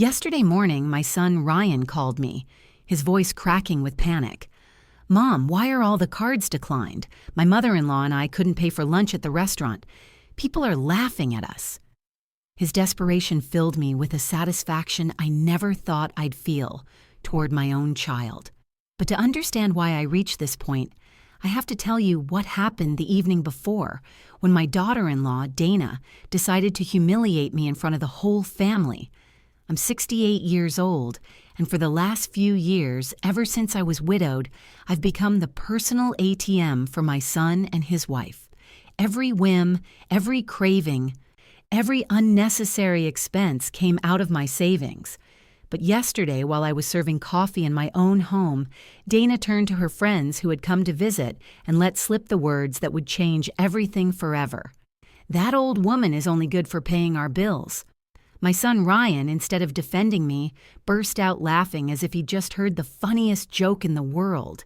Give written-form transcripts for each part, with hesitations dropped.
Yesterday morning, my son Ryan called me, his voice cracking with panic. "Mom, why are all the cards declined? My mother-in-law and I couldn't pay for lunch at the restaurant. People are laughing at us." His desperation filled me with a satisfaction I never thought I'd feel toward my own child. But to understand why I reached this point, I have to tell you what happened the evening before when my daughter-in-law, Dana, decided to humiliate me in front of the whole family. I'm 68 years old, and for the last few years, ever since I was widowed, I've become the personal ATM for my son and his wife. Every whim, every craving, every unnecessary expense came out of my savings. But yesterday, while I was serving coffee in my own home, Dana turned to her friends who had come to visit and let slip the words that would change everything forever. "That old woman is only good for paying our bills." My son Ryan, instead of defending me, burst out laughing as if he'd just heard the funniest joke in the world.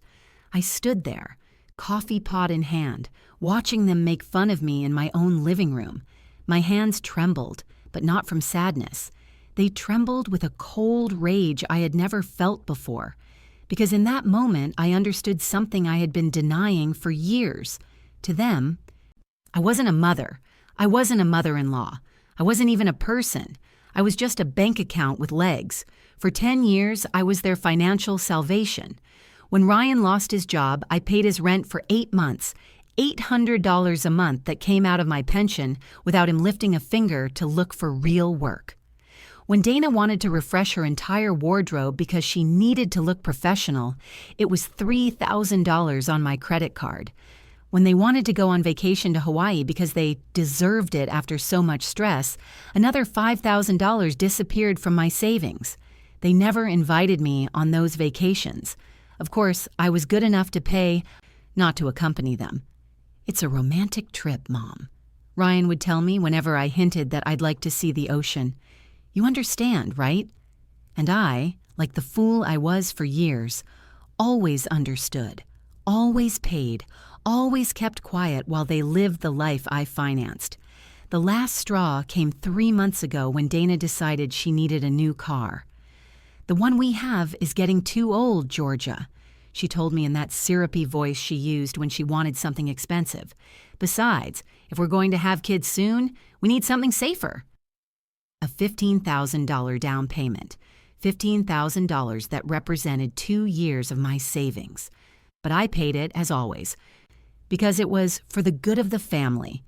I stood there, coffee pot in hand, watching them make fun of me in my own living room. My hands trembled, but not from sadness. They trembled with a cold rage I had never felt before, because in that moment I understood something I had been denying for years. To them, I wasn't a mother. I wasn't a mother-in-law. I wasn't even a person. I was just a bank account with legs. For 10 years, I was their financial salvation. When Ryan lost his job, I paid his rent for 8 months, $800 a month that came out of my pension without him lifting a finger to look for real work. When Dana wanted to refresh her entire wardrobe because she needed to look professional, it was $3,000 on my credit card. When they wanted to go on vacation to Hawaii because they deserved it after so much stress, another $5,000 disappeared from my savings. They never invited me on those vacations. Of course, I was good enough to pay, not to accompany them. "It's a romantic trip, Mom," Ryan would tell me whenever I hinted that I'd like to see the ocean. "You understand, right?" And I, like the fool I was for years, always understood, always paid, always kept quiet while they lived the life I financed. The last straw came 3 months ago when Dana decided she needed a new car. "The one we have is getting too old, Georgia," she told me in that syrupy voice she used when she wanted something expensive. "Besides, if we're going to have kids soon, we need something safer." A $15,000 down payment, $15,000 that represented 2 years of my savings. But I paid it, as always, because it was for the good of the family.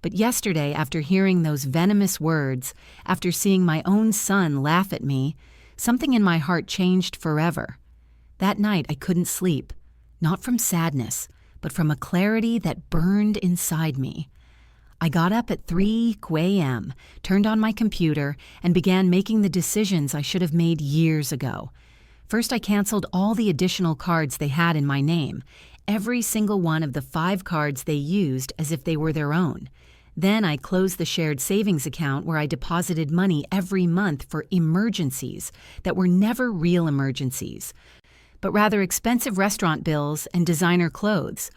But yesterday, after hearing those venomous words, after seeing my own son laugh at me, something in my heart changed forever. That night I couldn't sleep, not from sadness, but from a clarity that burned inside me. I got up at 3 a.m., turned on my computer, and began making the decisions I should have made years ago. First, I canceled all the additional cards they had in my name, every single one of the 5 cards they used as if they were their own. Then I closed the shared savings account where I deposited money every month for emergencies that were never real emergencies, but rather expensive restaurant bills and designer clothes.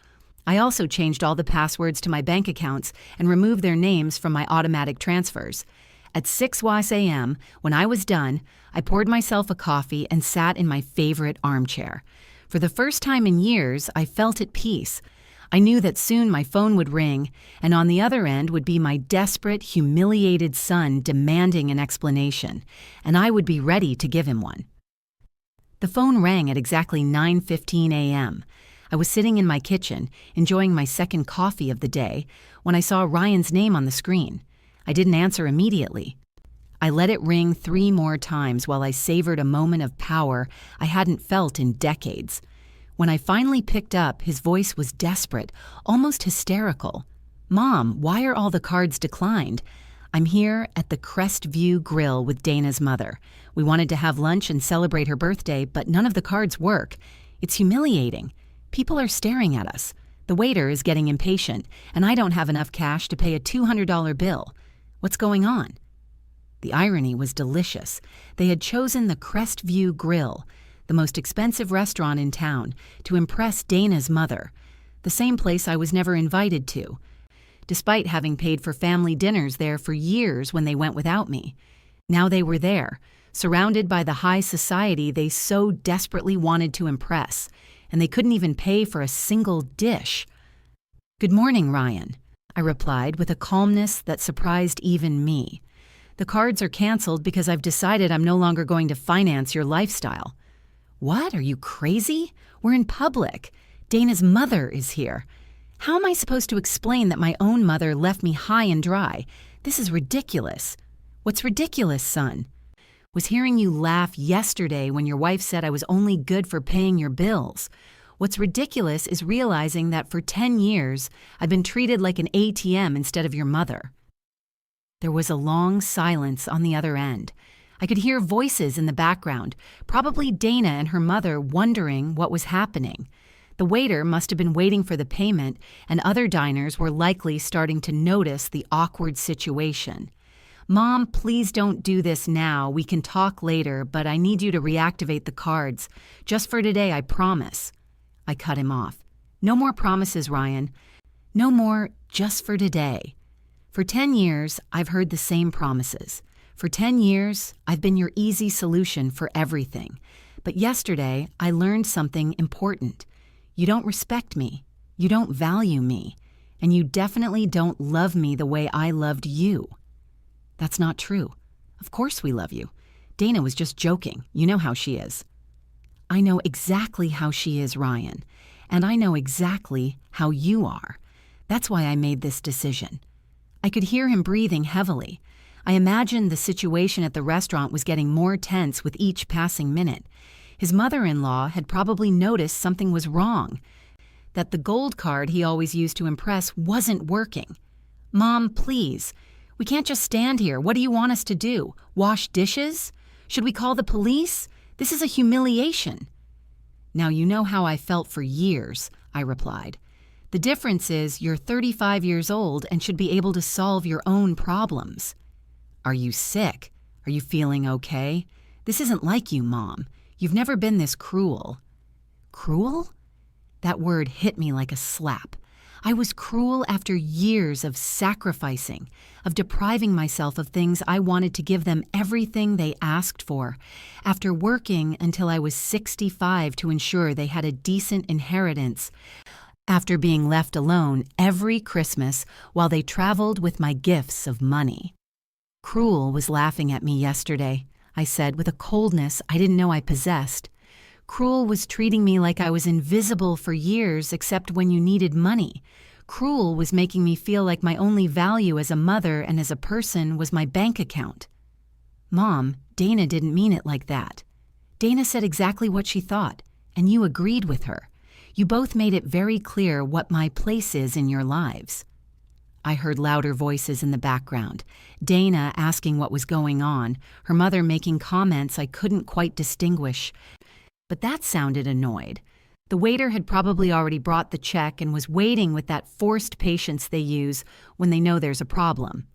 I also changed all the passwords to my bank accounts and removed their names from my automatic transfers. At 6 a.m., when I was done, I poured myself a coffee and sat in my favorite armchair. For the first time in years, I felt at peace. I knew that soon my phone would ring, and on the other end would be my desperate, humiliated son demanding an explanation, and I would be ready to give him one. The phone rang at exactly 9:15 a.m. I was sitting in my kitchen, enjoying my second coffee of the day, when I saw Ryan's name on the screen. I didn't answer immediately. I let it ring 3 more times while I savored a moment of power I hadn't felt in decades. When I finally picked up, his voice was desperate, almost hysterical. "Mom, why are all the cards declined? I'm here at the Crestview Grill with Dana's mother. We wanted to have lunch and celebrate her birthday, but none of the cards work. It's humiliating. People are staring at us. The waiter is getting impatient, and I don't have enough cash to pay a $200 bill. What's going on?" The irony was delicious. They had chosen the Crestview Grill, the most expensive restaurant in town, to impress Dana's mother, the same place I was never invited to, despite having paid for family dinners there for years when they went without me. Now they were there, surrounded by the high society they so desperately wanted to impress, and they couldn't even pay for a single dish. "Good morning, Ryan," I replied with a calmness that surprised even me. "The cards are canceled because I've decided I'm no longer going to finance your lifestyle." "What? Are you crazy? We're in public. Dana's mother is here. How am I supposed to explain that my own mother left me high and dry? This is ridiculous." "What's ridiculous, son?" "Was hearing you laugh yesterday when your wife said I was only good for paying your bills. What's ridiculous is realizing that for 10 years, I've been treated like an ATM instead of your mother." There was a long silence on the other end. I could hear voices in the background, probably Dana and her mother wondering what was happening. The waiter must have been waiting for the payment, and other diners were likely starting to notice the awkward situation. "Mom, please don't do this now. We can talk later, but I need you to reactivate the cards. Just for today, I promise." I cut him off. "No more promises, Ryan. No more just for today. For 10 years, I've heard the same promises. For 10 years, I've been your easy solution for everything. But yesterday, I learned something important. You don't respect me. You don't value me. And you definitely don't love me the way I loved you." "That's not true. Of course we love you. Dana was just joking. You know how she is." "I know exactly how she is, Ryan. And I know exactly how you are. That's why I made this decision." I could hear him breathing heavily. I imagined the situation at the restaurant was getting more tense with each passing minute. His mother-in-law had probably noticed something was wrong, that the gold card he always used to impress wasn't working. "Mom, please. We can't just stand here. What do you want us to do? Wash dishes? Should we call the police? This is a humiliation." "Now you know how I felt for years," I replied. "The difference is you're 35 years old and should be able to solve your own problems." "Are you sick? Are you feeling okay? This isn't like you, Mom. You've never been this cruel." "Cruel?" That word hit me like a slap. I was cruel after years of sacrificing, of depriving myself of things I wanted to give them everything they asked for, after working until I was 65 to ensure they had a decent inheritance, after being left alone every Christmas while they traveled with my gifts of money. "Cruel was laughing at me yesterday," I said with a coldness I didn't know I possessed. "Cruel was treating me like I was invisible for years except when you needed money. Cruel was making me feel like my only value as a mother and as a person was my bank account." "Mom, Dana didn't mean it like that. Dana said exactly what she thought, and you agreed with her. You both made it very clear what my place is in your lives." I heard louder voices in the background, Dana asking what was going on, her mother making comments I couldn't quite distinguish. But that sounded annoyed. The waiter had probably already brought the check and was waiting with that forced patience they use when they know there's a problem.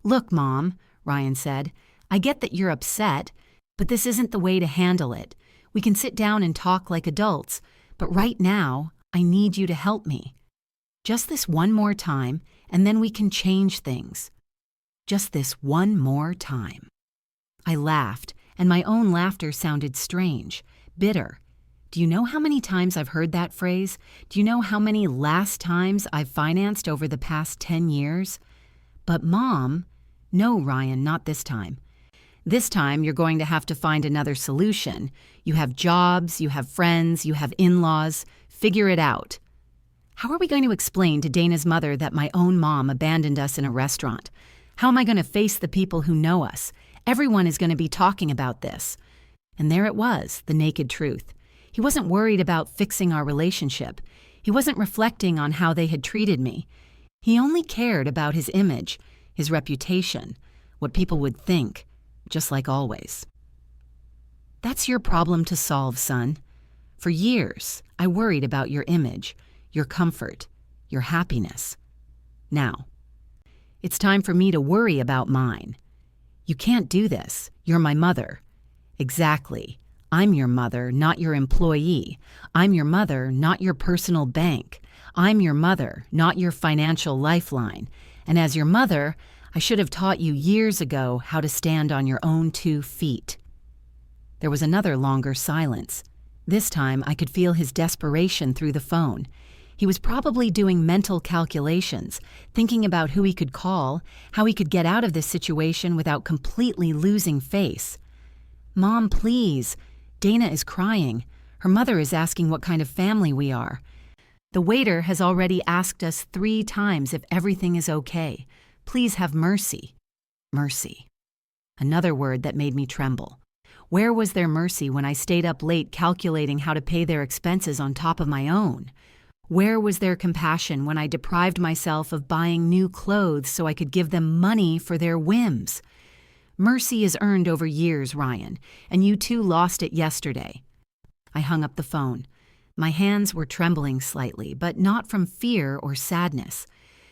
"Look, Mom," Ryan said, "I get that you're upset, but this isn't the way to handle it. We can sit down and talk like adults, but right now, I need you to help me. Just this one more time, and then we can change things. Just this one more time." I laughed, and my own laughter sounded strange, bitter. Do you know how many times I've heard that phrase? Do you know how many last times I've financed over the past 10 years? But Mom, no, Ryan, not this time. This time you're going to have to find another solution. You have jobs, you have friends, you have in-laws. Figure it out. How are we going to explain to Dana's mother that my own mom abandoned us in a restaurant? How am I going to face the people who know us? Everyone is going to be talking about this. And there it was, the naked truth. He wasn't worried about fixing our relationship. He wasn't reflecting on how they had treated me. He only cared about his image, his reputation, what people would think, just like always. That's your problem to solve, son. For years, I worried about your image, your comfort, your happiness. Now, it's time for me to worry about mine. You can't do this. You're my mother. Exactly. I'm your mother, not your employee. I'm your mother, not your personal bank. I'm your mother, not your financial lifeline. And as your mother, I should have taught you years ago how to stand on your own 2 feet. There was another longer silence. This time I could feel his desperation through the phone. He was probably doing mental calculations, thinking about who he could call, how he could get out of this situation without completely losing face. "Mom, please. Dana is crying. Her mother is asking what kind of family we are. The waiter has already asked us 3 times if everything is okay. Please have mercy." Mercy. Another word that made me tremble. Where was their mercy when I stayed up late calculating how to pay their expenses on top of my own? Where was their compassion when I deprived myself of buying new clothes so I could give them money for their whims? Mercy is earned over years, Ryan, and you too lost it yesterday. I hung up the phone. My hands were trembling slightly, but not from fear or sadness.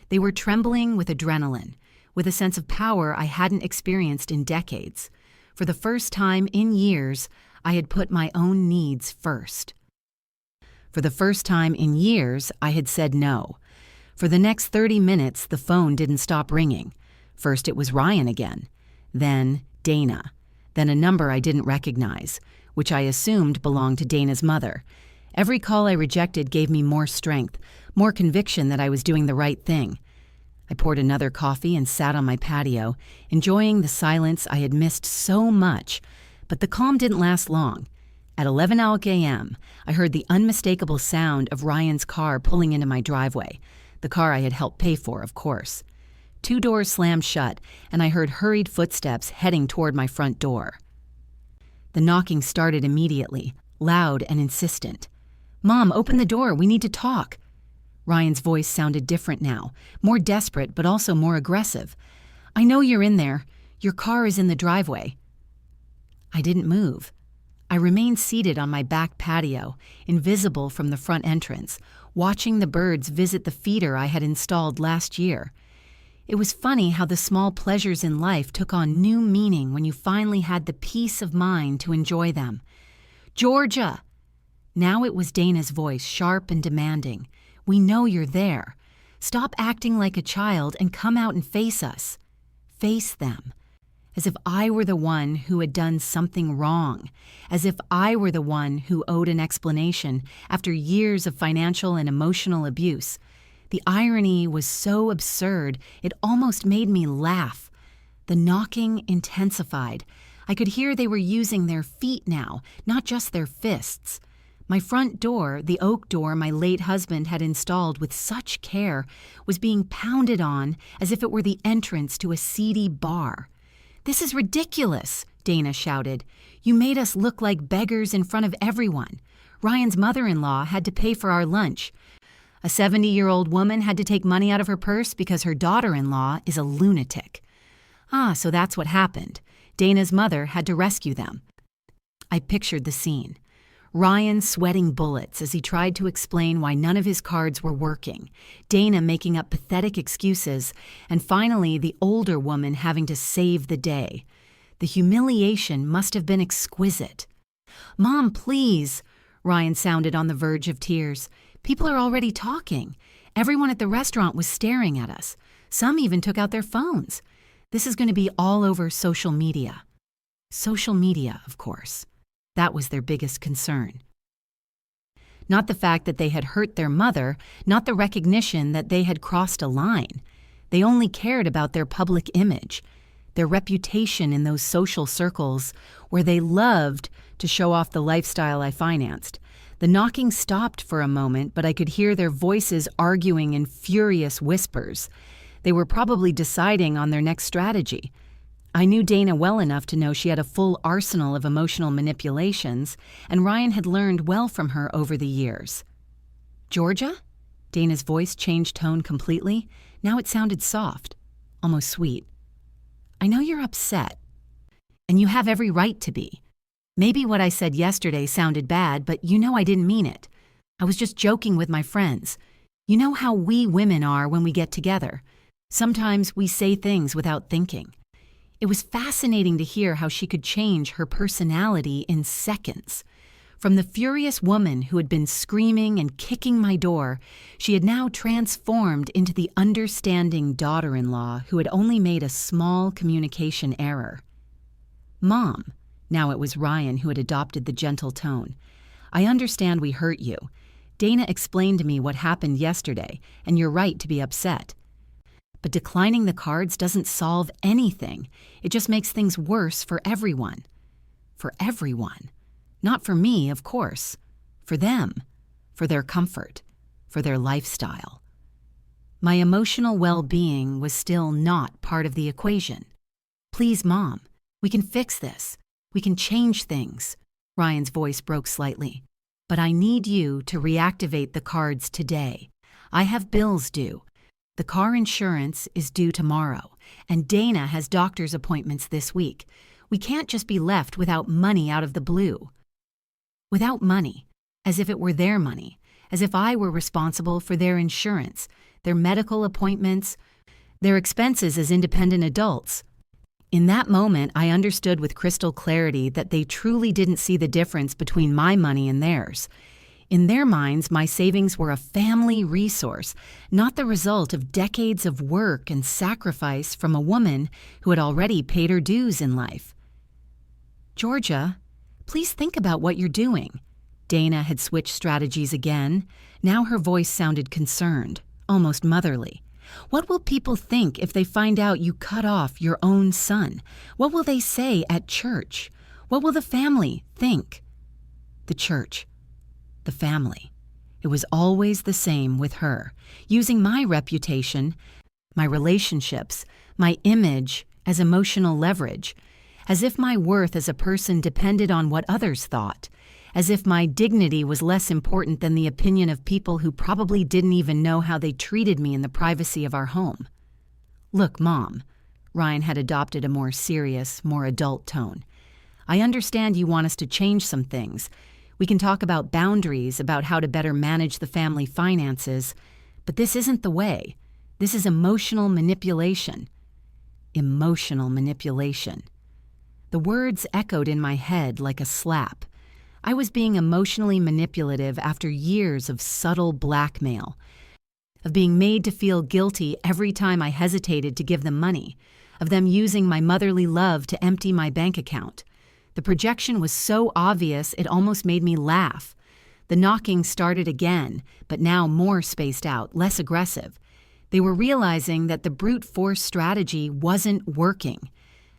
They were trembling with adrenaline, with a sense of power I hadn't experienced in decades. For the first time in years, I had put my own needs first. For the first time in years, I had said no. For the next 30 minutes, the phone didn't stop ringing. First it was Ryan again, then Dana, then a number I didn't recognize, which I assumed belonged to Dana's mother. Every call I rejected gave me more strength, more conviction that I was doing the right thing. I poured another coffee and sat on my patio, enjoying the silence I had missed so much, but the calm didn't last long. At 11 a.m., I heard the unmistakable sound of Ryan's car pulling into my driveway, the car I had helped pay for, of course. 2 doors slammed shut, and I heard hurried footsteps heading toward my front door. The knocking started immediately, loud and insistent. "Mom, open the door, we need to talk." Ryan's voice sounded different now, more desperate but also more aggressive. "I know you're in there. Your car is in the driveway." I didn't move. I remained seated on my back patio, invisible from the front entrance, watching the birds visit the feeder I had installed last year. It was funny how the small pleasures in life took on new meaning when you finally had the peace of mind to enjoy them. "Georgia!" Now it was Dana's voice, sharp and demanding. "We know you're there. Stop acting like a child and come out and face us." Face them. As if I were the one who had done something wrong. As if I were the one who owed an explanation after years of financial and emotional abuse. The irony was so absurd, it almost made me laugh. The knocking intensified. I could hear they were using their feet now, not just their fists. My front door, the oak door my late husband had installed with such care, was being pounded on as if it were the entrance to a seedy bar. "This is ridiculous," Dana shouted. "You made us look like beggars in front of everyone. Ryan's mother-in-law had to pay for our lunch. A 70-year-old woman had to take money out of her purse because her daughter-in-law is a lunatic." Ah, so that's what happened. Dana's mother had to rescue them. I pictured the scene. Ryan sweating bullets as he tried to explain why none of his cards were working, Dana making up pathetic excuses, and finally the older woman having to save the day. The humiliation must have been exquisite. "Mom, please," Ryan sounded on the verge of tears. "People are already talking. Everyone at the restaurant was staring at us. Some even took out their phones. This is going to be all over social media." Social media, of course. That was their biggest concern. Not the fact that they had hurt their mother, not the recognition that they had crossed a line. They only cared about their public image, their reputation in those social circles where they loved to show off the lifestyle I financed. The knocking stopped for a moment, but I could hear their voices arguing in furious whispers. They were probably deciding on their next strategy. I knew Dana well enough to know she had a full arsenal of emotional manipulations, and Ryan had learned well from her over the years. "Georgia?" Dana's voice changed tone completely. Now it sounded soft, almost sweet. "I know you're upset, and you have every right to be. Maybe what I said yesterday sounded bad, but you know I didn't mean it. I was just joking with my friends. You know how we women are when we get together. Sometimes we say things without thinking." It was fascinating to hear how she could change her personality in seconds. From the furious woman who had been screaming and kicking my door, she had now transformed into the understanding daughter-in-law who had only made a small communication error. "Mom," Now it was Ryan who had adopted the gentle tone. "I understand we hurt you. Dana explained to me what happened yesterday, and you're right to be upset. But declining the cards doesn't solve anything. It just makes things worse for everyone." For everyone. Not for me, of course. For them. For their comfort. For their lifestyle. My emotional well-being was still not part of the equation. "Please, Mom, we can fix this. We can change things." Ryan's voice broke slightly. "But I need you to reactivate the cards today. I have bills due. The car insurance is due tomorrow, and Dana has doctor's appointments this week. We can't just be left without money out of the blue." Without money, as if it were their money, as if I were responsible for their insurance, their medical appointments, their expenses as independent adults. In that moment, I understood with crystal clarity that they truly didn't see the difference between my money and theirs. In their minds, my savings were a family resource, not the result of decades of work and sacrifice from a woman who had already paid her dues in life. "Georgia, please think about what you're doing." Dana had switched strategies again. Now her voice sounded concerned, almost motherly. "What will people think if they find out you cut off your own son? What will they say at church? What will the family think?" The church. The family. It was always the same with her, using my reputation, my relationships, my image as emotional leverage, as if my worth as a person depended on what others thought, as if my dignity was less important than the opinion of people who probably didn't even know how they treated me in the privacy of our home. "Look, Mom," Ryan had adopted a more serious, more adult tone. "I understand you want us to change some things. We can talk about boundaries, about how to better manage the family finances, but this isn't the way. This is emotional manipulation." Emotional manipulation. The words echoed in my head like a slap. I was being emotionally manipulative after years of subtle blackmail, of being made to feel guilty every time I hesitated to give them money, of them using my motherly love to empty my bank account. The projection was so obvious it almost made me laugh. The knocking started again, but now more spaced out, less aggressive. They were realizing that the brute force strategy wasn't working.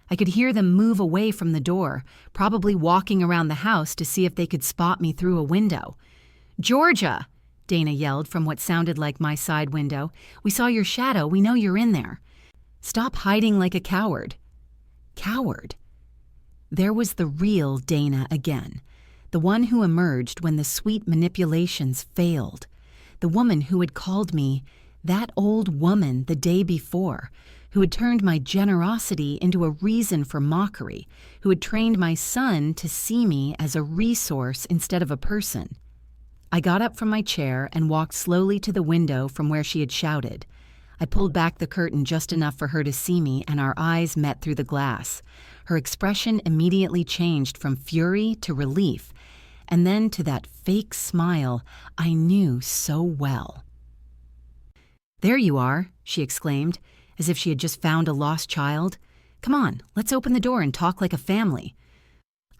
I could hear them move away from the door, probably walking around the house to see if they could spot me through a window. "Georgia!" Dana yelled from what sounded like my side window. "We saw your shadow. We know you're in there. Stop hiding like a coward." Coward? There was the real Dana again, the one who emerged when the sweet manipulations failed, the woman who had called me that old woman the day before, who had turned my generosity into a reason for mockery, who had trained my son to see me as a resource instead of a person. I got up from my chair and walked slowly to the window from where she had shouted. I pulled back the curtain just enough for her to see me, and our eyes met through the glass. Her expression immediately changed from fury to relief, and then to that fake smile I knew so well. "There you are," she exclaimed, as if she had just found a lost child. "Come on, let's open the door and talk like a family."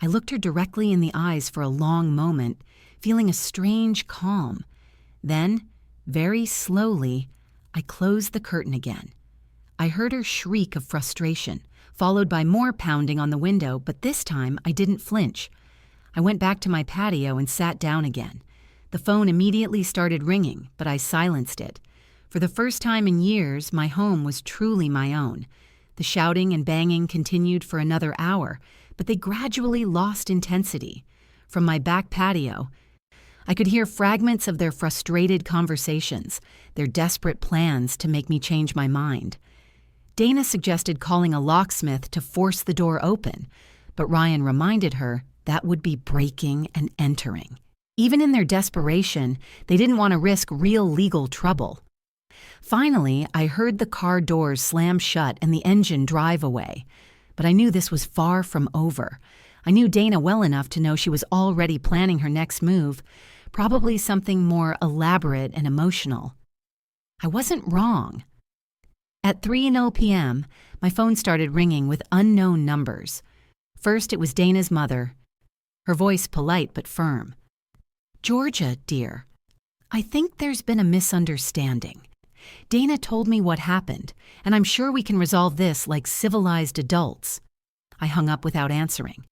I looked her directly in the eyes for a long moment, feeling a strange calm. Then, very slowly, I closed the curtain again. I heard her shriek of frustration, followed by more pounding on the window, but this time I didn't flinch. I went back to my patio and sat down again. The phone immediately started ringing, but I silenced it. For the first time in years, my home was truly my own. The shouting and banging continued for another hour, but they gradually lost intensity. From my back patio, I could hear fragments of their frustrated conversations, their desperate plans to make me change my mind. Dana suggested calling a locksmith to force the door open, but Ryan reminded her that would be breaking and entering. Even in their desperation, they didn't want to risk real legal trouble. Finally, I heard the car doors slam shut and the engine drive away. But I knew this was far from over. I knew Dana well enough to know she was already planning her next move, probably something more elaborate and emotional. I wasn't wrong. At 3:00 p.m., my phone started ringing with unknown numbers. First, it was Dana's mother, her voice polite but firm. "Georgia, dear, I think there's been a misunderstanding. Dana told me what happened, and I'm sure we can resolve this like civilized adults." I hung up without answering.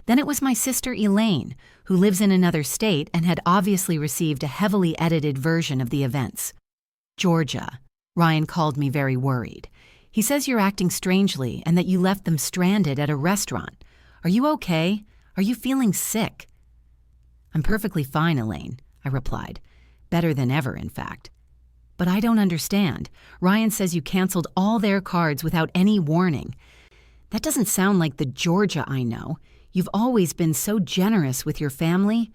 Then it was my sister Elaine, who lives in another state and had obviously received a heavily edited version of the events. "Georgia," Ryan called me very worried. "He says you're acting strangely and that you left them stranded at a restaurant. Are you okay? Are you feeling sick?" "I'm perfectly fine, Elaine," I replied. Better than ever, in fact. "But I don't understand. Ryan says you canceled all their cards without any warning. That doesn't sound like the Georgia I know. You've always been so generous with your family."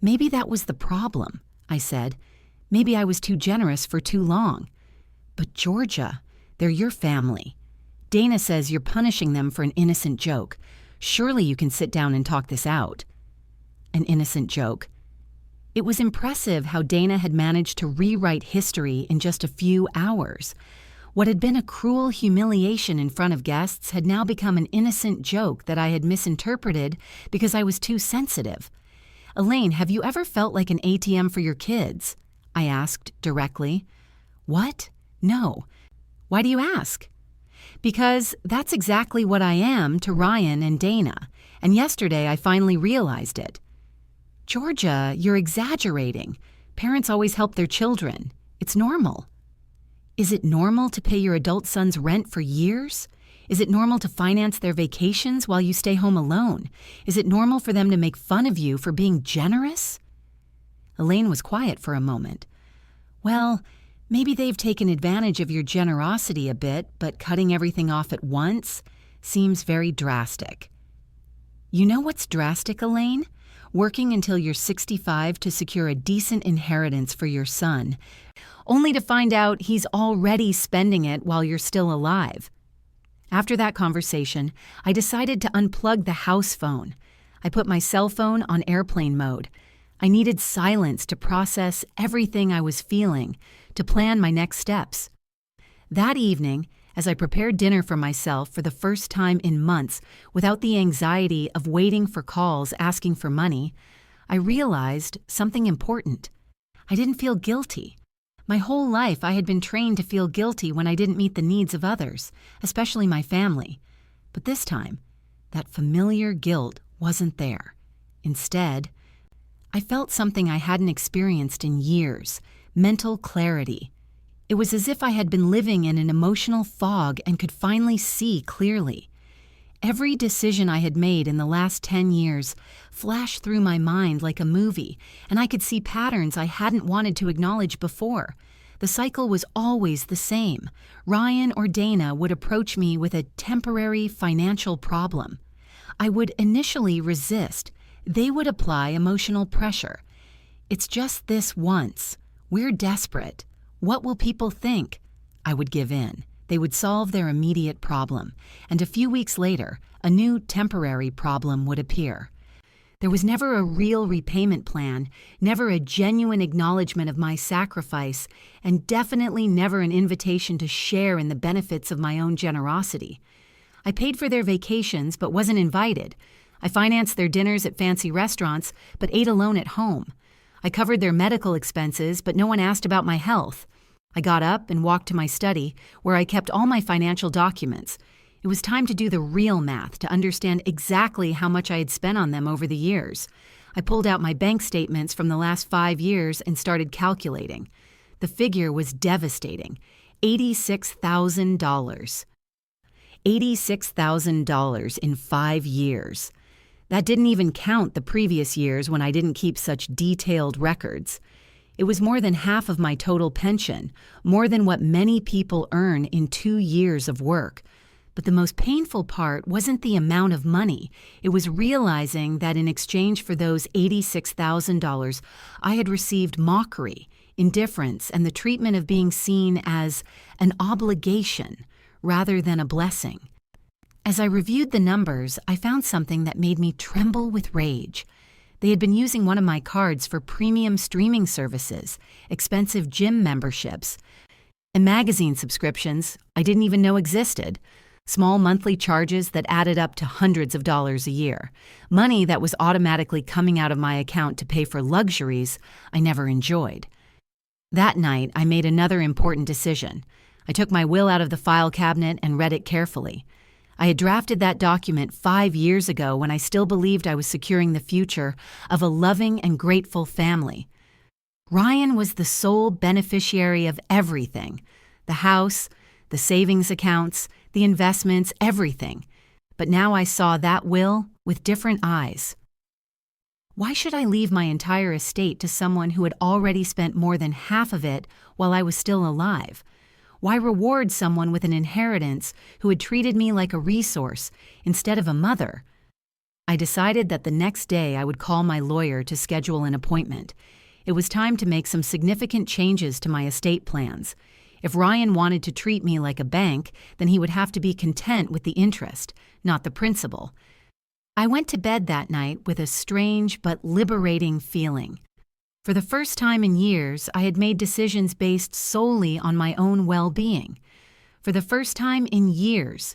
"Maybe that was the problem," I said. "Maybe I was too generous for too long. But Georgia, they're your family. Dana says you're punishing them for an innocent joke. Surely you can sit down and talk this out." An innocent joke. It was impressive how Dana had managed to rewrite history in just a few hours. What had been a cruel humiliation in front of guests had now become an innocent joke that I had misinterpreted because I was too sensitive. "Elaine, have you ever felt like an ATM for your kids?" I asked directly. "What? No. Why do you ask?" "Because that's exactly what I am to Ryan and Dana, and yesterday I finally realized it." "Georgia, you're exaggerating. Parents always help their children. It's normal." "Is it normal to pay your adult son's rent for years? Is it normal to finance their vacations while you stay home alone? Is it normal for them to make fun of you for being generous?" Elaine was quiet for a moment. "Well, maybe they've taken advantage of your generosity a bit, but cutting everything off at once seems very drastic." "You know what's drastic, Elaine? Working until you're 65 to secure a decent inheritance for your son, only to find out he's already spending it while you're still alive." After that conversation, I decided to unplug the house phone. I put my cell phone on airplane mode. I needed silence to process everything I was feeling, to plan my next steps. That evening, as I prepared dinner for myself for the first time in months without the anxiety of waiting for calls asking for money, I realized something important. I didn't feel guilty. My whole life I had been trained to feel guilty when I didn't meet the needs of others, especially my family. But this time, that familiar guilt wasn't there. Instead, I felt something I hadn't experienced in years: mental clarity. It was as if I had been living in an emotional fog and could finally see clearly. Every decision I had made in the last 10 years flashed through my mind like a movie, and I could see patterns I hadn't wanted to acknowledge before. The cycle was always the same. Ryan or Dana would approach me with a temporary financial problem. I would initially resist. They would apply emotional pressure. "It's just this once. We're desperate. What will people think?" I would give in. They would solve their immediate problem, and a few weeks later, a new temporary problem would appear. There was never a real repayment plan, never a genuine acknowledgement of my sacrifice, and definitely never an invitation to share in the benefits of my own generosity. I paid for their vacations but wasn't invited. I financed their dinners at fancy restaurants but ate alone at home. I covered their medical expenses, but no one asked about my health. I got up and walked to my study, where I kept all my financial documents. It was time to do the real math to understand exactly how much I had spent on them over the years. I pulled out my bank statements from the last 5 years and started calculating. The figure was devastating: $86,000. $86,000 in 5 years. That didn't even count the previous years when I didn't keep such detailed records. It was more than half of my total pension, more than what many people earn in 2 years of work. But the most painful part wasn't the amount of money. It was realizing that in exchange for those $86,000, I had received mockery, indifference, and the treatment of being seen as an obligation rather than a blessing. As I reviewed the numbers, I found something that made me tremble with rage. They had been using one of my cards for premium streaming services, expensive gym memberships, and magazine subscriptions I didn't even know existed. Small monthly charges that added up to hundreds of dollars a year. Money that was automatically coming out of my account to pay for luxuries I never enjoyed. That night, I made another important decision. I took my will out of the file cabinet and read it carefully. I had drafted that document 5 years ago when I still believed I was securing the future of a loving and grateful family. Ryan was the sole beneficiary of everything: the house, the savings accounts, the investments, everything. But now I saw that will with different eyes. Why should I leave my entire estate to someone who had already spent more than half of it while I was still alive? Why reward someone with an inheritance who had treated me like a resource instead of a mother? I decided that the next day I would call my lawyer to schedule an appointment. It was time to make some significant changes to my estate plans. If Ryan wanted to treat me like a bank, then he would have to be content with the interest, not the principal. I went to bed that night with a strange but liberating feeling. For the first time in years, I had made decisions based solely on my own well-being. For the first time in years,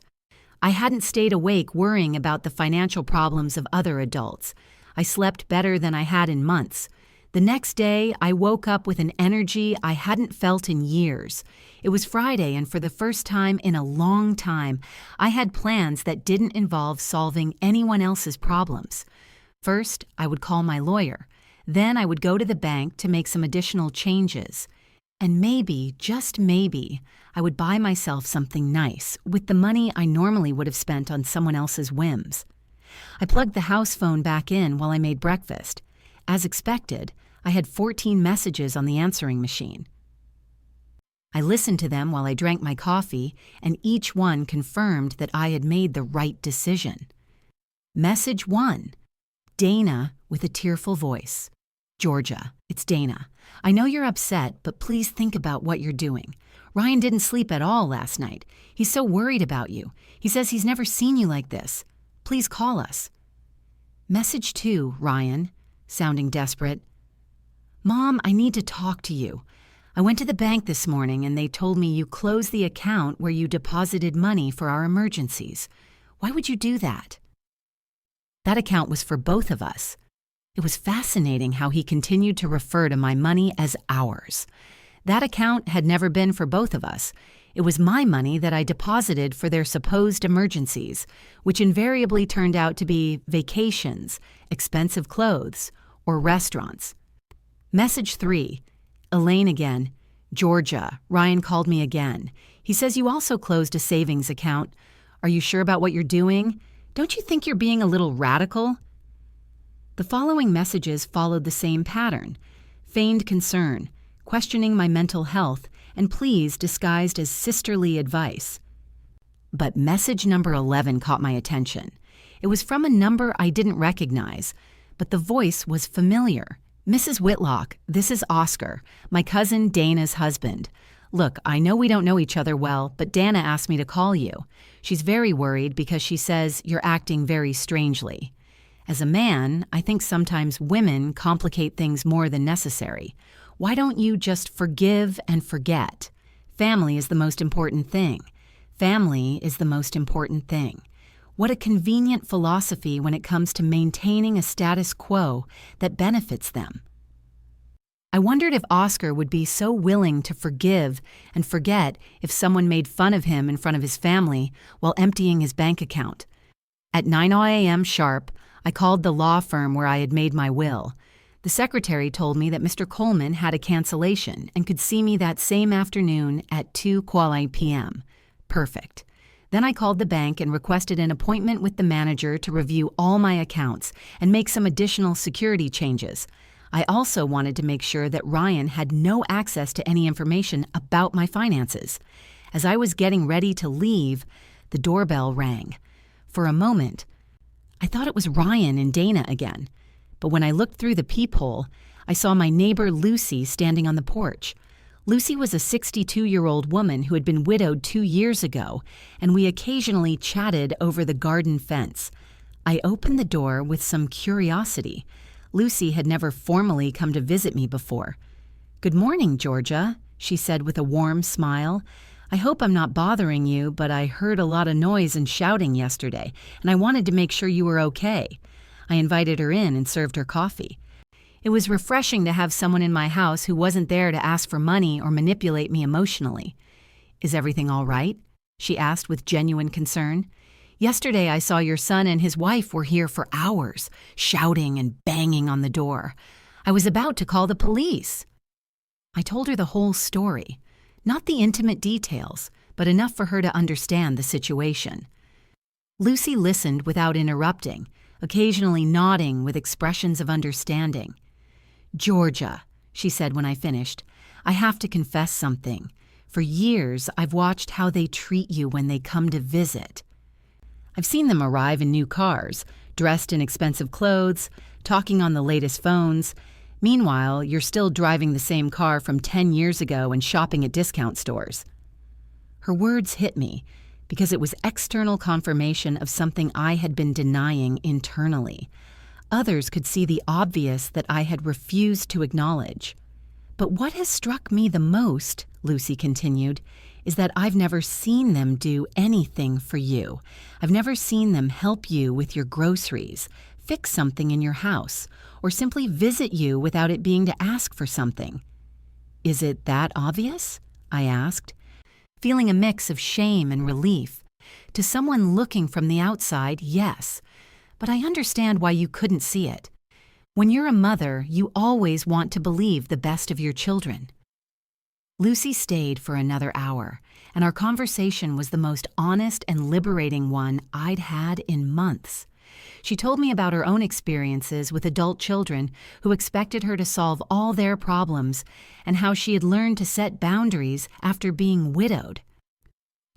I hadn't stayed awake worrying about the financial problems of other adults. I slept better than I had in months. The next day, I woke up with an energy I hadn't felt in years. It was Friday, and for the first time in a long time, I had plans that didn't involve solving anyone else's problems. First, I would call my lawyer. Then I would go to the bank to make some additional changes. And maybe, just maybe, I would buy myself something nice with the money I normally would have spent on someone else's whims. I plugged the house phone back in while I made breakfast. As expected, I had 14 messages on the answering machine. I listened to them while I drank my coffee, and each one confirmed that I had made the right decision. Message 1. Dana with a tearful voice. Georgia, it's Dana. I know you're upset, but please think about what you're doing. Ryan didn't sleep at all last night. He's so worried about you. He says he's never seen you like this. Please call us. Message 2, Ryan, sounding desperate. Mom, I need to talk to you. I went to the bank this morning and they told me you closed the account where you deposited money for our emergencies. Why would you do that? That account was for both of us. It was fascinating how he continued to refer to my money as ours. That account had never been for both of us. It was my money that I deposited for their supposed emergencies, which invariably turned out to be vacations, expensive clothes, or restaurants. Message 3. Elaine again. Georgia, Ryan called me again. He says you also closed a savings account. Are you sure about what you're doing? Don't you think you're being a little radical? The following messages followed the same pattern. Feigned concern, questioning my mental health, and pleas disguised as sisterly advice. But message number 11 caught my attention. It was from a number I didn't recognize, but the voice was familiar. Mrs. Whitlock, this is Oscar, my cousin Dana's husband. Look, I know we don't know each other well, but Dana asked me to call you. She's very worried because she says you're acting very strangely. As a man, I think sometimes women complicate things more than necessary. Why don't you just forgive and forget? Family is the most important thing. Family is the most important thing. What a convenient philosophy when it comes to maintaining a status quo that benefits them. I wondered if Oscar would be so willing to forgive and forget if someone made fun of him in front of his family while emptying his bank account. At 9 a.m. sharp, I called the law firm where I had made my will. The secretary told me that Mr. Coleman had a cancellation and could see me that same afternoon at 2:00 p.m. Perfect. Then I called the bank and requested an appointment with the manager to review all my accounts and make some additional security changes. I also wanted to make sure that Ryan had no access to any information about my finances. As I was getting ready to leave, the doorbell rang. For a moment, I thought it was Ryan and Dana again. But when I looked through the peephole, I saw my neighbor Lucy standing on the porch. Lucy was a 62-year-old woman who had been widowed 2 years ago, and we occasionally chatted over the garden fence. I opened the door with some curiosity. Lucy had never formally come to visit me before. "Good morning, Georgia," she said with a warm smile. I hope I'm not bothering you, but I heard a lot of noise and shouting yesterday, and I wanted to make sure you were okay. I invited her in and served her coffee. It was refreshing to have someone in my house who wasn't there to ask for money or manipulate me emotionally. Is everything all right? She asked with genuine concern. Yesterday I saw your son and his wife were here for hours, shouting and banging on the door. I was about to call the police. I told her the whole story. Not the intimate details, but enough for her to understand the situation. Lucy listened without interrupting, occasionally nodding with expressions of understanding. "Georgia," she said when I finished, "I have to confess something. For years, I've watched how they treat you when they come to visit. I've seen them arrive in new cars, dressed in expensive clothes, talking on the latest phones. Meanwhile, you're still driving the same car from 10 years ago and shopping at discount stores." Her words hit me because it was external confirmation of something I had been denying internally. Others could see the obvious that I had refused to acknowledge. "But what has struck me the most," Lucy continued, "is that I've never seen them do anything for you. I've never seen them help you with your groceries, fix something in your house, or simply visit you without it being to ask for something." "Is it that obvious?" I asked, feeling a mix of shame and relief. To someone looking from the outside, yes, but I understand why you couldn't see it. When you're a mother, you always want to believe the best of your children. Lucy stayed for another hour, and our conversation was the most honest and liberating one I'd had in months. She told me about her own experiences with adult children who expected her to solve all their problems and how she had learned to set boundaries after being widowed.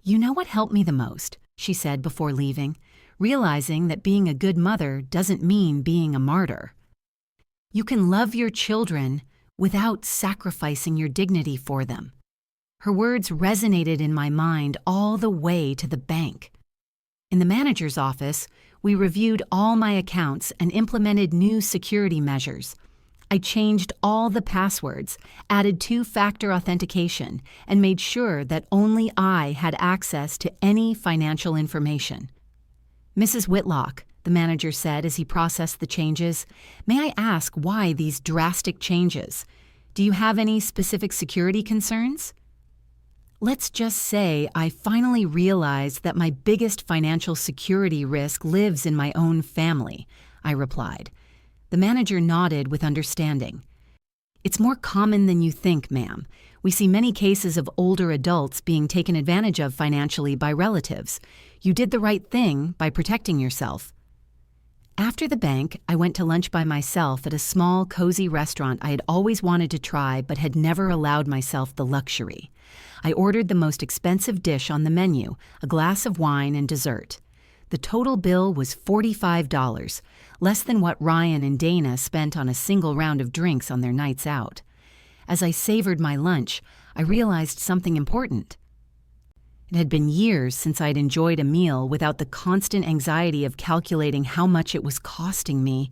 "You know what helped me the most?" she said before leaving, realizing that being a good mother doesn't mean being a martyr. "You can love your children without sacrificing your dignity for them." Her words resonated in my mind all the way to the bank. In the manager's office, we reviewed all my accounts and implemented new security measures. I changed all the passwords, added two-factor authentication, and made sure that only I had access to any financial information. "Mrs. Whitlock," the manager said as he processed the changes, "may I ask why these drastic changes? Do you have any specific security concerns?" "Let's just say I finally realized that my biggest financial security risk lives in my own family," I replied. The manager nodded with understanding. "It's more common than you think, ma'am. We see many cases of older adults being taken advantage of financially by relatives. You did the right thing by protecting yourself." After the bank, I went to lunch by myself at a small, cozy restaurant I had always wanted to try but had never allowed myself the luxury. I ordered the most expensive dish on the menu, a glass of wine and dessert. The total bill was $45, less than what Ryan and Dana spent on a single round of drinks on their nights out. As I savored my lunch, I realized something important. It had been years since I'd enjoyed a meal without the constant anxiety of calculating how much it was costing me,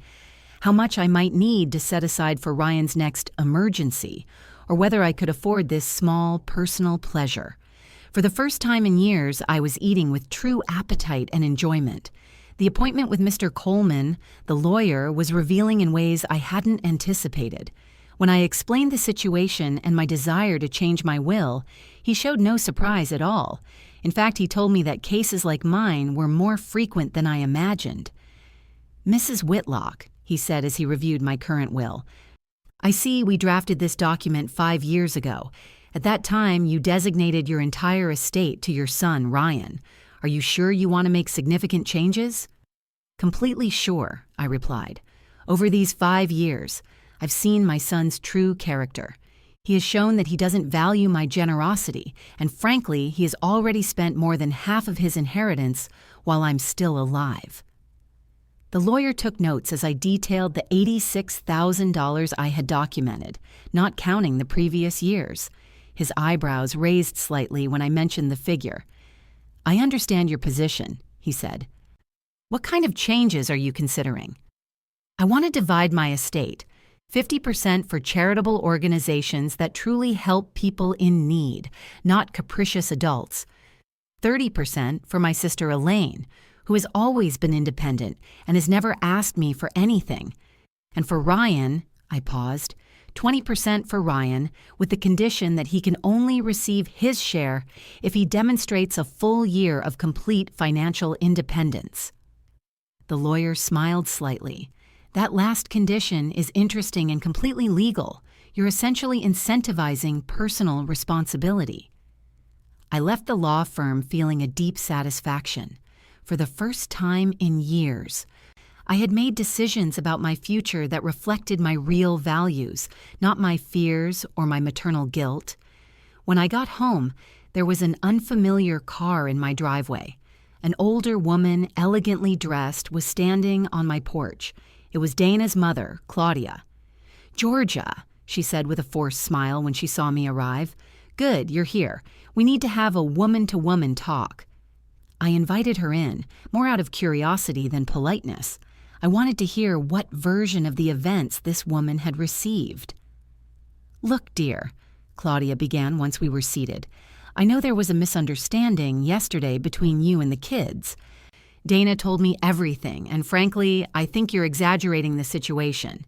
how much I might need to set aside for Ryan's next emergency, or whether I could afford this small, personal pleasure. For the first time in years, I was eating with true appetite and enjoyment. The appointment with Mr. Coleman, the lawyer, was revealing in ways I hadn't anticipated. When I explained the situation and my desire to change my will, he showed no surprise at all. In fact, he told me that cases like mine were more frequent than I imagined. "Mrs. Whitlock," he said as he reviewed my current will, "I see we drafted this document 5 years ago. At that time, you designated your entire estate to your son, Ryan. Are you sure you want to make significant changes?" "Completely sure," I replied. "Over these 5 years, I've seen my son's true character. He has shown that he doesn't value my generosity, and frankly, he has already spent more than half of his inheritance while I'm still alive." The lawyer took notes as I detailed the $86,000 I had documented, not counting the previous years. His eyebrows raised slightly when I mentioned the figure. "I understand your position," he said. "What kind of changes are you considering?" "I want to divide my estate. 50% for charitable organizations that truly help people in need, not capricious adults. 30% for my sister Elaine, who has always been independent and has never asked me for anything. And for Ryan, I paused, 20% for Ryan, with the condition that he can only receive his share if he demonstrates a full year of complete financial independence. The lawyer smiled slightly. That last condition is interesting and completely legal. You're essentially incentivizing personal responsibility. I left the law firm feeling a deep satisfaction. For the first time in years, I had made decisions about my future that reflected my real values, not my fears or my maternal guilt. When I got home, there was an unfamiliar car in my driveway. An older woman, elegantly dressed, was standing on my porch. It was Dana's mother, Claudia. "Georgia," she said with a forced smile when she saw me arrive. "Good, you're here. We need to have a woman-to-woman talk." I invited her in, more out of curiosity than politeness. I wanted to hear what version of the events this woman had received. "Look, dear," Claudia began once we were seated, "I know there was a misunderstanding yesterday between you and the kids. Dana told me everything, and frankly, I think you're exaggerating the situation."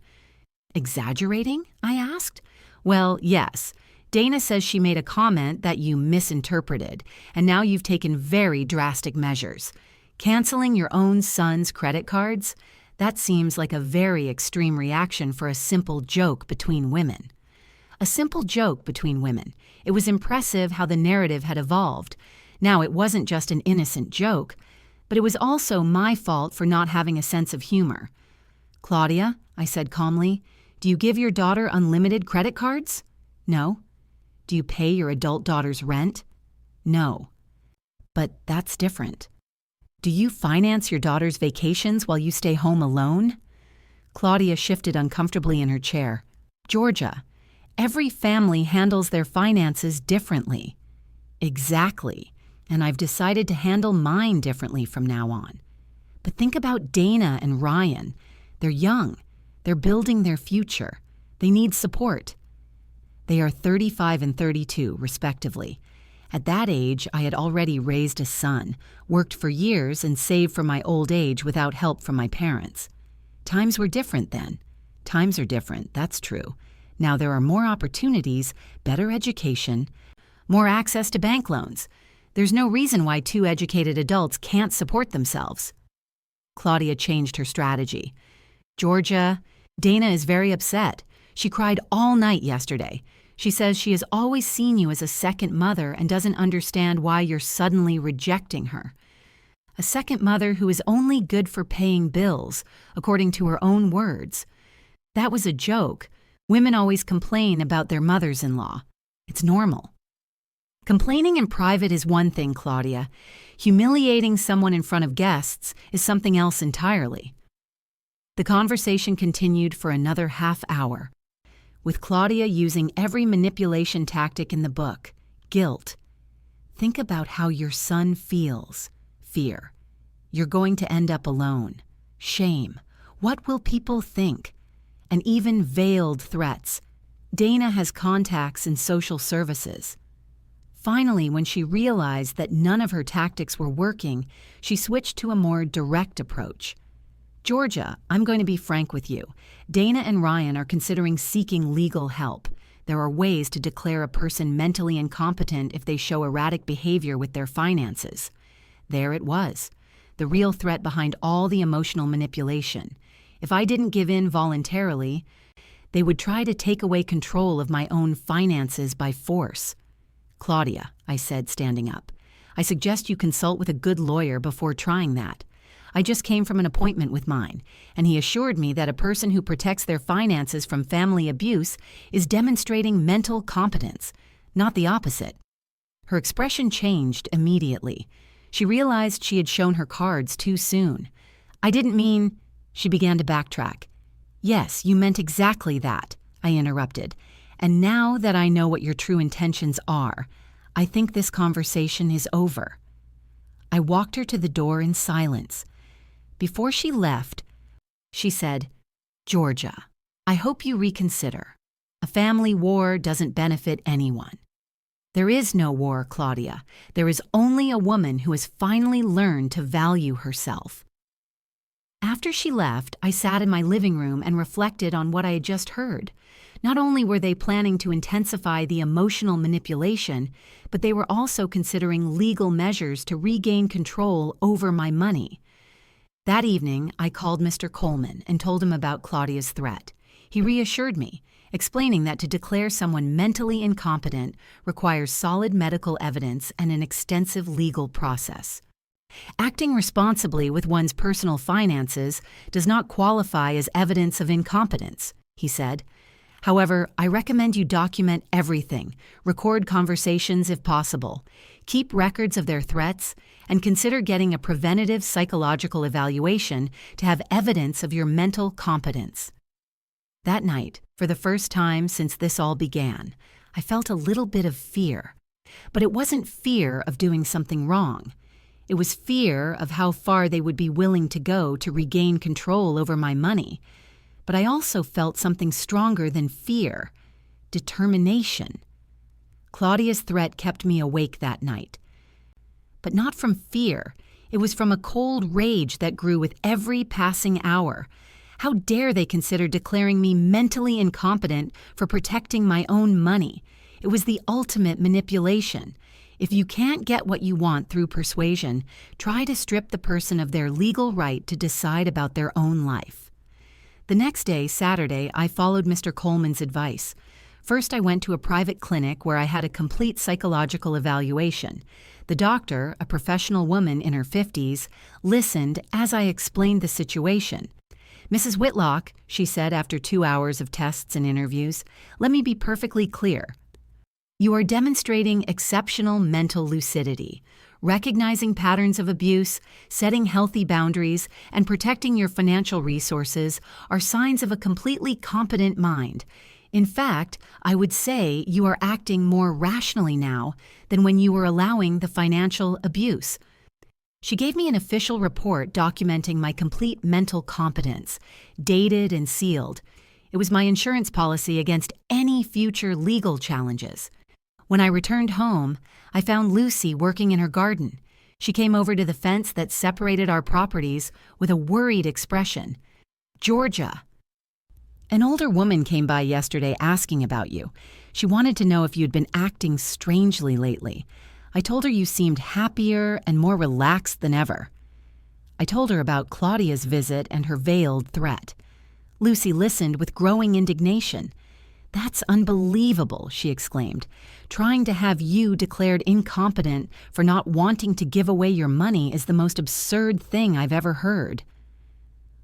"Exaggerating?" I asked. "Well, yes. Dana says she made a comment that you misinterpreted, and now you've taken very drastic measures. Canceling your own son's credit cards? That seems like a very extreme reaction for a simple joke between women." A simple joke between women. It was impressive how the narrative had evolved. Now, it wasn't just an innocent joke, but it was also my fault for not having a sense of humor. "Claudia," I said calmly, "do you give your daughter unlimited credit cards?" "No." "Do you pay your adult daughter's rent?" "No." "But that's different." "Do you finance your daughter's vacations while you stay home alone?" Claudia shifted uncomfortably in her chair. "Georgia, every family handles their finances differently." "Exactly. And I've decided to handle mine differently from now on." "But think about Dana and Ryan. They're young. They're building their future. They need support." "They are 35 and 32, respectively. At that age, I had already raised a son, worked for years, and saved for my old age without help from my parents. Times were different then. Times are different, that's true. Now there are more opportunities, better education, more access to bank loans. There's no reason why two educated adults can't support themselves." Claudia changed her strategy. "Georgia, Dana is very upset. She cried all night yesterday. She says she has always seen you as a second mother and doesn't understand why you're suddenly rejecting her. A second mother who is only good for paying bills, according to her own words. That was a joke. Women always complain about their mothers-in-law. It's normal." "Complaining in private is one thing, Claudia. Humiliating someone in front of guests is something else entirely." The conversation continued for another half hour, with Claudia using every manipulation tactic in the book. Guilt. "Think about how your son feels." Fear. "You're going to end up alone." Shame. "What will people think?" And even veiled threats. "Dana has contacts in social services." Finally, when she realized that none of her tactics were working, she switched to a more direct approach. "Georgia, I'm going to be frank with you. Dana and Ryan are considering seeking legal help. There are ways to declare a person mentally incompetent if they show erratic behavior with their finances." There it was, the real threat behind all the emotional manipulation. If I didn't give in voluntarily, they would try to take away control of my own finances by force. "Claudia," I said, standing up, "I suggest you consult with a good lawyer before trying that. I just came from an appointment with mine, and he assured me that a person who protects their finances from family abuse is demonstrating mental competence, not the opposite." Her expression changed immediately. She realized she had shown her cards too soon. "I didn't mean—" She began to backtrack. "Yes, you meant exactly that," I interrupted. "And now that I know what your true intentions are, I think this conversation is over." I walked her to the door in silence. Before she left, she said, "Georgia, I hope you reconsider. A family war doesn't benefit anyone. There is no war, Claudia. There is only a woman who has finally learned to value herself. After she left, I sat in my living room and reflected on what I had just heard. Not only were they planning to intensify the emotional manipulation, but they were also considering legal measures to regain control over my money. That evening, I called Mr. Coleman and told him about Claudia's threat. He reassured me, explaining that to declare someone mentally incompetent requires solid medical evidence and an extensive legal process. Acting responsibly with one's personal finances does not qualify as evidence of incompetence, he said. However, I recommend you document everything, record conversations if possible, keep records of their threats, and consider getting a preventative psychological evaluation to have evidence of your mental competence. That night, for the first time since this all began, I felt a little bit of fear. But it wasn't fear of doing something wrong. It was fear of how far they would be willing to go to regain control over my money. But I also felt something stronger than fear: determination. Claudia's threat kept me awake that night. But not from fear. It was from a cold rage that grew with every passing hour. How dare they consider declaring me mentally incompetent for protecting my own money? It was the ultimate manipulation. If you can't get what you want through persuasion, try to strip the person of their legal right to decide about their own life. The next day, Saturday, I followed Mr. Coleman's advice. First, I went to a private clinic where I had a complete psychological evaluation. The doctor, a professional woman in her 50s, listened as I explained the situation. "Mrs. Whitlock," she said after 2 hours of tests and interviews, "let me be perfectly clear. You are demonstrating exceptional mental lucidity. Recognizing patterns of abuse, setting healthy boundaries, and protecting your financial resources are signs of a completely competent mind. In fact, I would say you are acting more rationally now than when you were allowing the financial abuse." She gave me an official report documenting my complete mental competence, dated and sealed. It was my insurance policy against any future legal challenges. When I returned home, I found Lucy working in her garden. She came over to the fence that separated our properties with a worried expression. "Georgia, an older woman came by yesterday asking about you. She wanted to know if you'd been acting strangely lately. I told her you seemed happier and more relaxed than ever." I told her about Claudia's visit and her veiled threat. Lucy listened with growing indignation. "That's unbelievable," she exclaimed. "Trying to have you declared incompetent for not wanting to give away your money is the most absurd thing I've ever heard."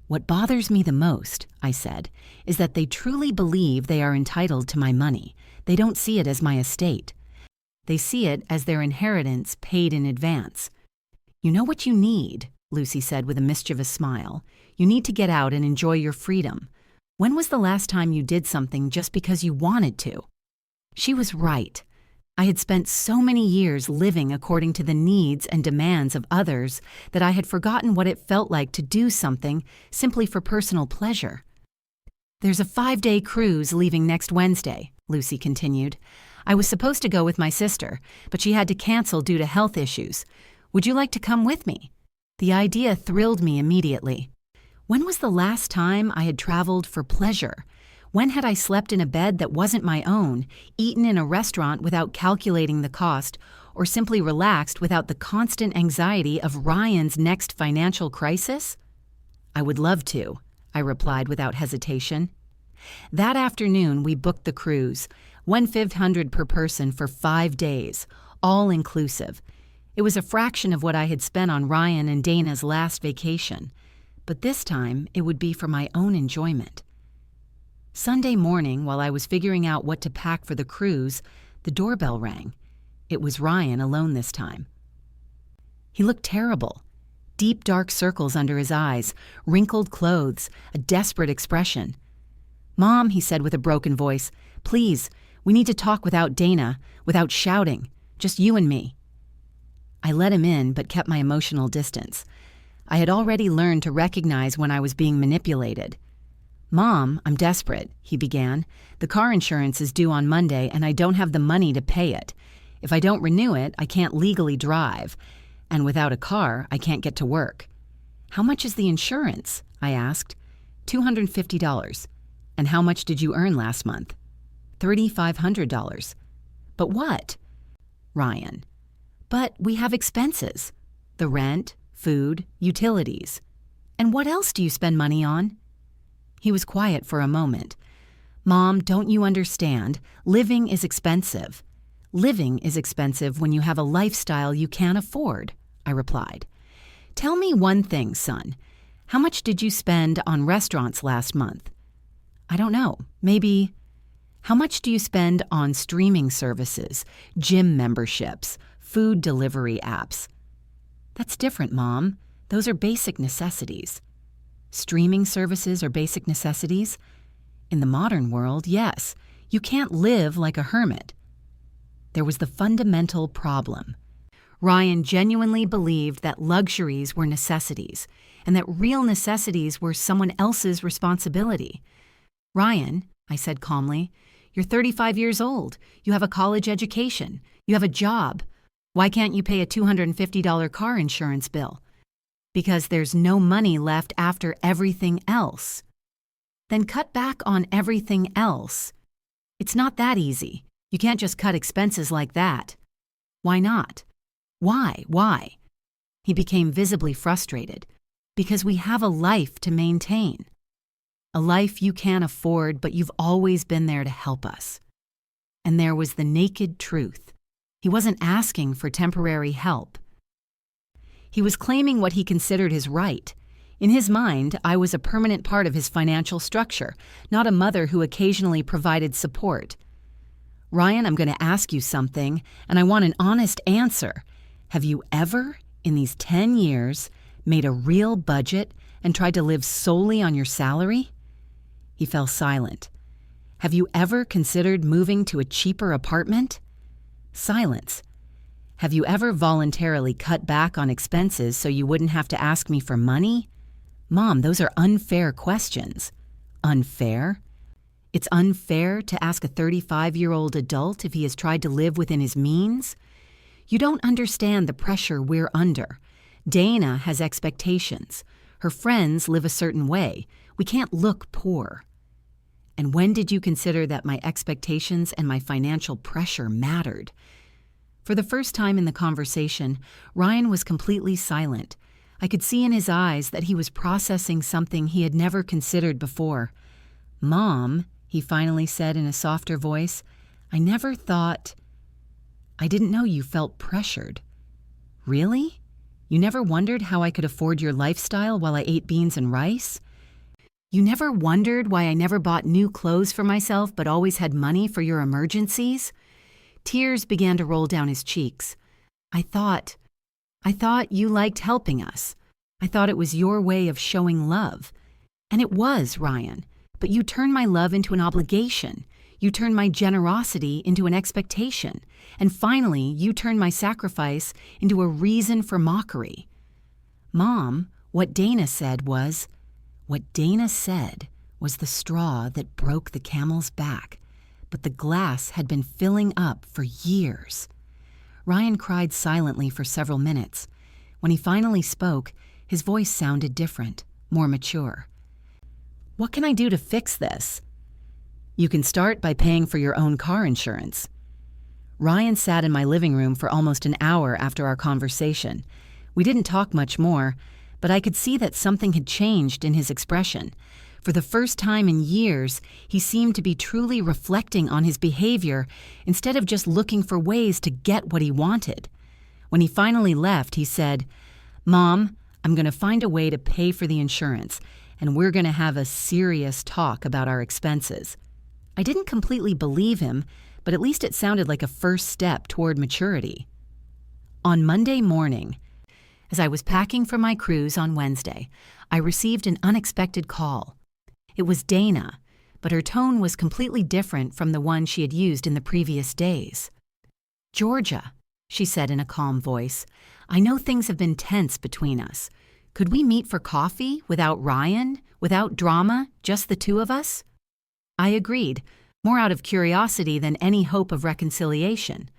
"What bothers me the most," I said, "is that they truly believe they are entitled to my money. They don't see it as my estate. They see it as their inheritance paid in advance." "You know what you need," Lucy said with a mischievous smile. "You need to get out and enjoy your freedom. When was the last time you did something just because you wanted to?" She was right. I had spent so many years living according to the needs and demands of others that I had forgotten what it felt like to do something simply for personal pleasure. "There's a 5-day cruise leaving next Wednesday," Lucy continued. "I was supposed to go with my sister, but she had to cancel due to health issues. Would you like to come with me?" The idea thrilled me immediately. When was the last time I had traveled for pleasure? When had I slept in a bed that wasn't my own, eaten in a restaurant without calculating the cost, or simply relaxed without the constant anxiety of Ryan's next financial crisis? "I would love to," I replied without hesitation. That afternoon, we booked the cruise, $1,500 per person for 5 days, all inclusive. It was a fraction of what I had spent on Ryan and Dana's last vacation. But this time, it would be for my own enjoyment. Sunday morning, while I was figuring out what to pack for the cruise, the doorbell rang. It was Ryan alone this time. He looked terrible. Deep, dark circles under his eyes, wrinkled clothes, a desperate expression. "Mom," he said with a broken voice, "please, we need to talk without Dana, without shouting, just you and me." I let him in, but kept my emotional distance. I had already learned to recognize when I was being manipulated. "Mom, I'm desperate," he began. "The car insurance is due on Monday and I don't have the money to pay it. If I don't renew it, I can't legally drive. And without a car, I can't get to work." "How much is the insurance?" I asked. $250. "And how much did you earn last month?" $3,500. "But what?" "Ryan." "But we have expenses. The rent, food, utilities. And what else do you spend money on?" He was quiet for a moment. "Mom, don't you understand? Living is expensive. Living is expensive when you have a lifestyle you can't afford," I replied. "Tell me one thing, son. How much did you spend on restaurants last month?" "I don't know. Maybe..." "How much do you spend on streaming services, gym memberships, food delivery apps?" "That's different, Mom. Those are basic necessities." "Streaming services are basic necessities?" "In the modern world, yes. You can't live like a hermit." There was the fundamental problem. Ryan genuinely believed that luxuries were necessities, and that real necessities were someone else's responsibility. "Ryan," I said calmly, "you're 35 years old. You have a college education. You have a job. Why can't you pay a $250 car insurance bill?" "Because there's no money left after everything else." "Then cut back on everything else." "It's not that easy. You can't just cut expenses like that." "Why not?" Why?" He became visibly frustrated. "Because we have a life to maintain. A life you can't afford, but you've always been there to help us." And there was the naked truth. He wasn't asking for temporary help. He was claiming what he considered his right. In his mind, I was a permanent part of his financial structure, not a mother who occasionally provided support. "Ryan, I'm going to ask you something, and I want an honest answer. Have you ever, in these 10 years, made a real budget and tried to live solely on your salary?" He fell silent. "Have you ever considered moving to a cheaper apartment?" Silence. "Have you ever voluntarily cut back on expenses so you wouldn't have to ask me for money?" "Mom, those are unfair questions." "Unfair? It's unfair to ask a 35-year-old adult if he has tried to live within his means? You don't understand the pressure we're under. Dana has expectations. Her friends live a certain way. We can't look poor." "And when did you consider that my expectations and my financial pressure mattered?" For the first time in the conversation, Ryan was completely silent. I could see in his eyes that he was processing something he had never considered before. "Mom," he finally said in a softer voice, "I never thought... I didn't know you felt pressured." "Really? You never wondered how I could afford your lifestyle while I ate beans and rice? You never wondered why I never bought new clothes for myself but always had money for your emergencies?" Tears began to roll down his cheeks. I thought you liked helping us. I thought it was your way of showing love. And it was, Ryan. But you turned my love into an obligation. You turned my generosity into an expectation. And finally, you turned my sacrifice into a reason for mockery. Mom, what Dana said was the straw that broke the camel's back. But the glass had been filling up for years. Ryan cried silently for several minutes. When he finally spoke, his voice sounded different, more mature. "What can I do to fix this?" "You can start by paying for your own car insurance." Ryan sat in my living room for almost an hour after our conversation. We didn't talk much more, but I could see that something had changed in his expression. For the first time in years, he seemed to be truly reflecting on his behavior instead of just looking for ways to get what he wanted. When he finally left, he said, "Mom, I'm going to find a way to pay for the insurance, and we're going to have a serious talk about our expenses." I didn't completely believe him, but at least it sounded like a first step toward maturity. On Monday morning, as I was packing for my cruise on Wednesday, I received an unexpected call. It was Dana, but her tone was completely different from the one she had used in the previous days. "Georgia," she said in a calm voice, "I know things have been tense between us. Could we meet for coffee without Ryan, without drama, just the two of us? I agreed, more out of curiosity than any hope of reconciliation.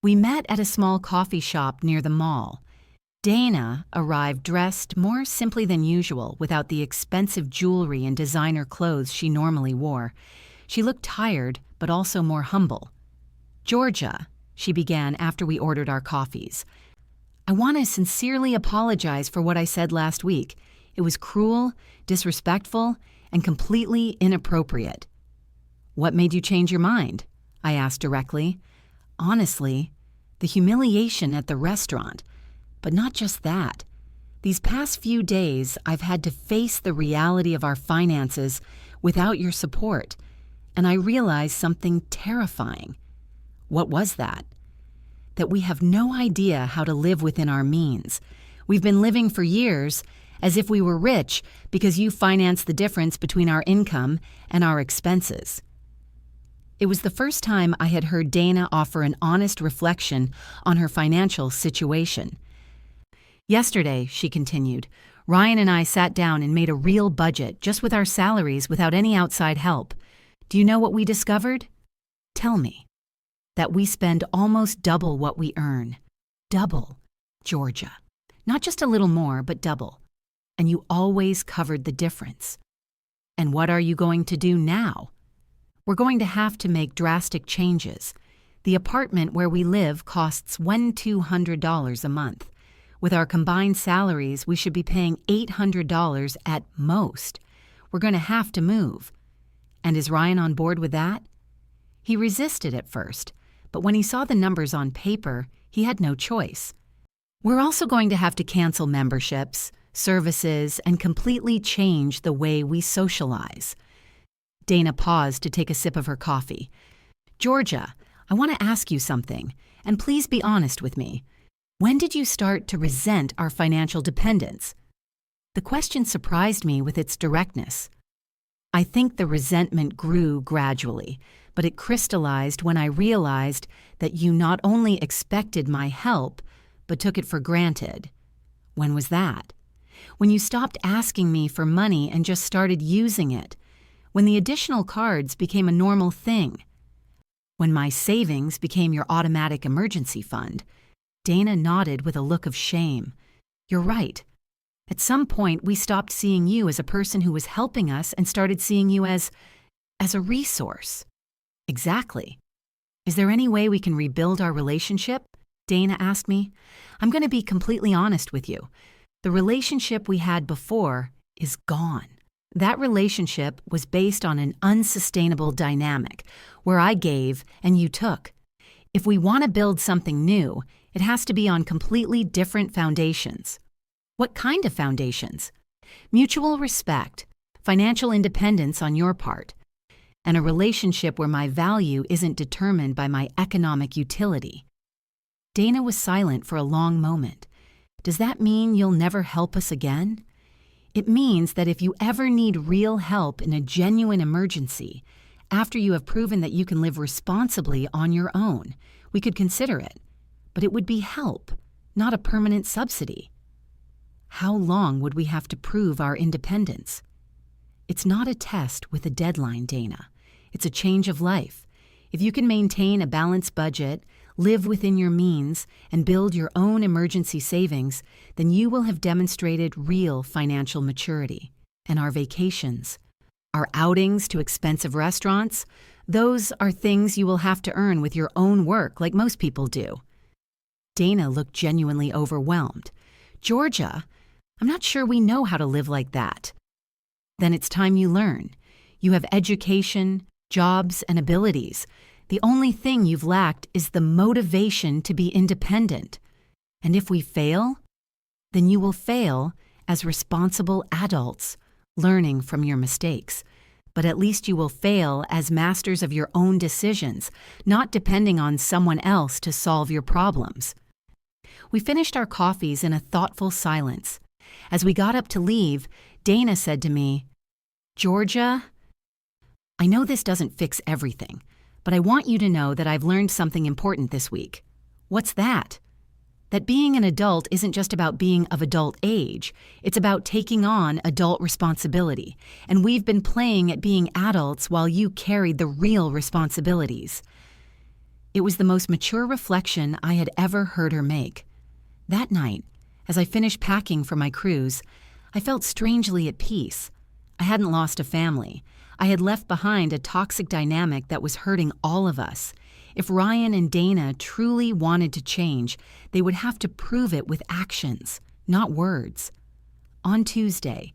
We met at a small coffee shop near the mall. Dana arrived dressed more simply than usual, without the expensive jewelry and designer clothes she normally wore. She looked tired, but also more humble. "Georgia," she began after we ordered our coffees, "I want to sincerely apologize for what I said last week. It was cruel, disrespectful, and completely inappropriate." "What made you change your mind?" I asked directly. "Honestly, the humiliation at the restaurant. But not just that. These past few days, I've had to face the reality of our finances without your support, and I realized something terrifying." "What was that?" "That we have no idea how to live within our means. We've been living for years as if we were rich because you financed the difference between our income and our expenses." It was the first time I had heard Dana offer an honest reflection on her financial situation. "Yesterday," she continued, "Ryan and I sat down and made a real budget just with our salaries without any outside help. Do you know what we discovered?" "Tell me." "That we spend almost double what we earn. Double, Georgia. Not just a little more, but double. And you always covered the difference." "And what are you going to do now?" "We're going to have to make drastic changes. The apartment where we live costs $1,200 a month. With our combined salaries, we should be paying $800 at most. We're going to have to move." "And is Ryan on board with that?" "He resisted at first, but when he saw the numbers on paper, he had no choice. We're also going to have to cancel memberships, services, and completely change the way we socialize." Dana paused to take a sip of her coffee. "Georgia, I want to ask you something, and please be honest with me. When did you start to resent our financial dependence?" The question surprised me with its directness. I think the resentment grew gradually, but it crystallized when I realized that you not only expected my help, but took it for granted. "When was that?" "When you stopped asking me for money and just started using it. When the additional cards became a normal thing. When my savings became your automatic emergency fund." Dana nodded with a look of shame. "You're right. At some point, we stopped seeing you as a person who was helping us and started seeing you as a resource." "Exactly. Is there any way we can rebuild our relationship?" Dana asked me. "I'm going to be completely honest with you. The relationship we had before is gone. That relationship was based on an unsustainable dynamic, where I gave and you took. If we want to build something new, it has to be on completely different foundations." "What kind of foundations?" "Mutual respect, financial independence on your part, and a relationship where my value isn't determined by my economic utility." Dana was silent for a long moment. "Does that mean you'll never help us again?" "It means that if you ever need real help in a genuine emergency, after you have proven that you can live responsibly on your own, we could consider it. But it would be help, not a permanent subsidy." "How long would we have to prove our independence?" "It's not a test with a deadline, Dana. It's a change of life. If you can maintain a balanced budget, live within your means, and build your own emergency savings, then you will have demonstrated real financial maturity. And our vacations, our outings to expensive restaurants, those are things you will have to earn with your own work like most people do." Dana looked genuinely overwhelmed. "Georgia, I'm not sure we know how to live like that." "Then it's time you learn. You have education, jobs, and abilities. The only thing you've lacked is the motivation to be independent. And if we fail, then you will fail as responsible adults, learning from your mistakes. But at least you will fail as masters of your own decisions, not depending on someone else to solve your problems." We finished our coffees in a thoughtful silence. As we got up to leave, Dana said to me, "Georgia, I know this doesn't fix everything, but I want you to know that I've learned something important this week." "What's that?" that being an adult isn't just about being of adult age, it's about taking on adult responsibility, and we've been playing at being adults while you carried the real responsibilities. It was the most mature reflection I had ever heard her make. That night, as I finished packing for my cruise, I felt strangely at peace. I hadn't lost a family. I had left behind a toxic dynamic that was hurting all of us. If Ryan and Dana truly wanted to change, they would have to prove it with actions, not words. On Tuesday,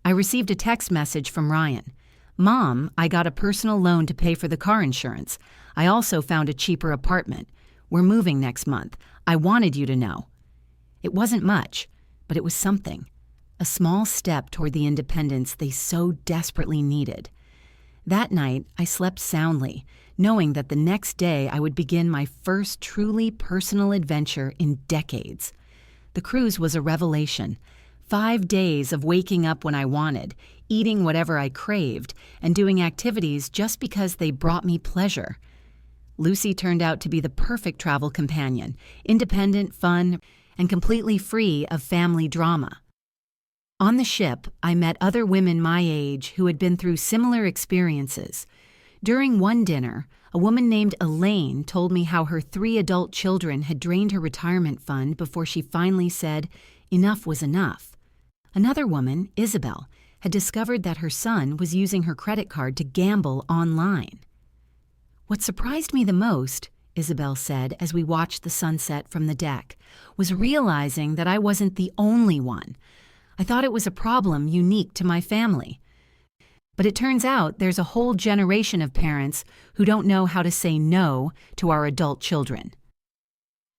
I received a text message from Ryan. "Mom, I got a personal loan to pay for the car insurance. I also found a cheaper apartment. We're moving next month. I wanted you to know." It wasn't much, but it was something. A small step toward the independence they so desperately needed. That night, I slept soundly, knowing that the next day I would begin my first truly personal adventure in decades. The cruise was a revelation. 5 days of waking up when I wanted, eating whatever I craved, and doing activities just because they brought me pleasure. Lucy turned out to be the perfect travel companion, independent, fun, and completely free of family drama. On the ship, I met other women my age who had been through similar experiences. During one dinner, a woman named Elaine told me how her 3 adult children had drained her retirement fund before she finally said enough was enough. Another woman, Isabel, had discovered that her son was using her credit card to gamble online. "What surprised me the most," Isabel said as we watched the sunset from the deck, "was realizing that I wasn't the only one. I thought it was a problem unique to my family. But it turns out there's a whole generation of parents who don't know how to say no to our adult children."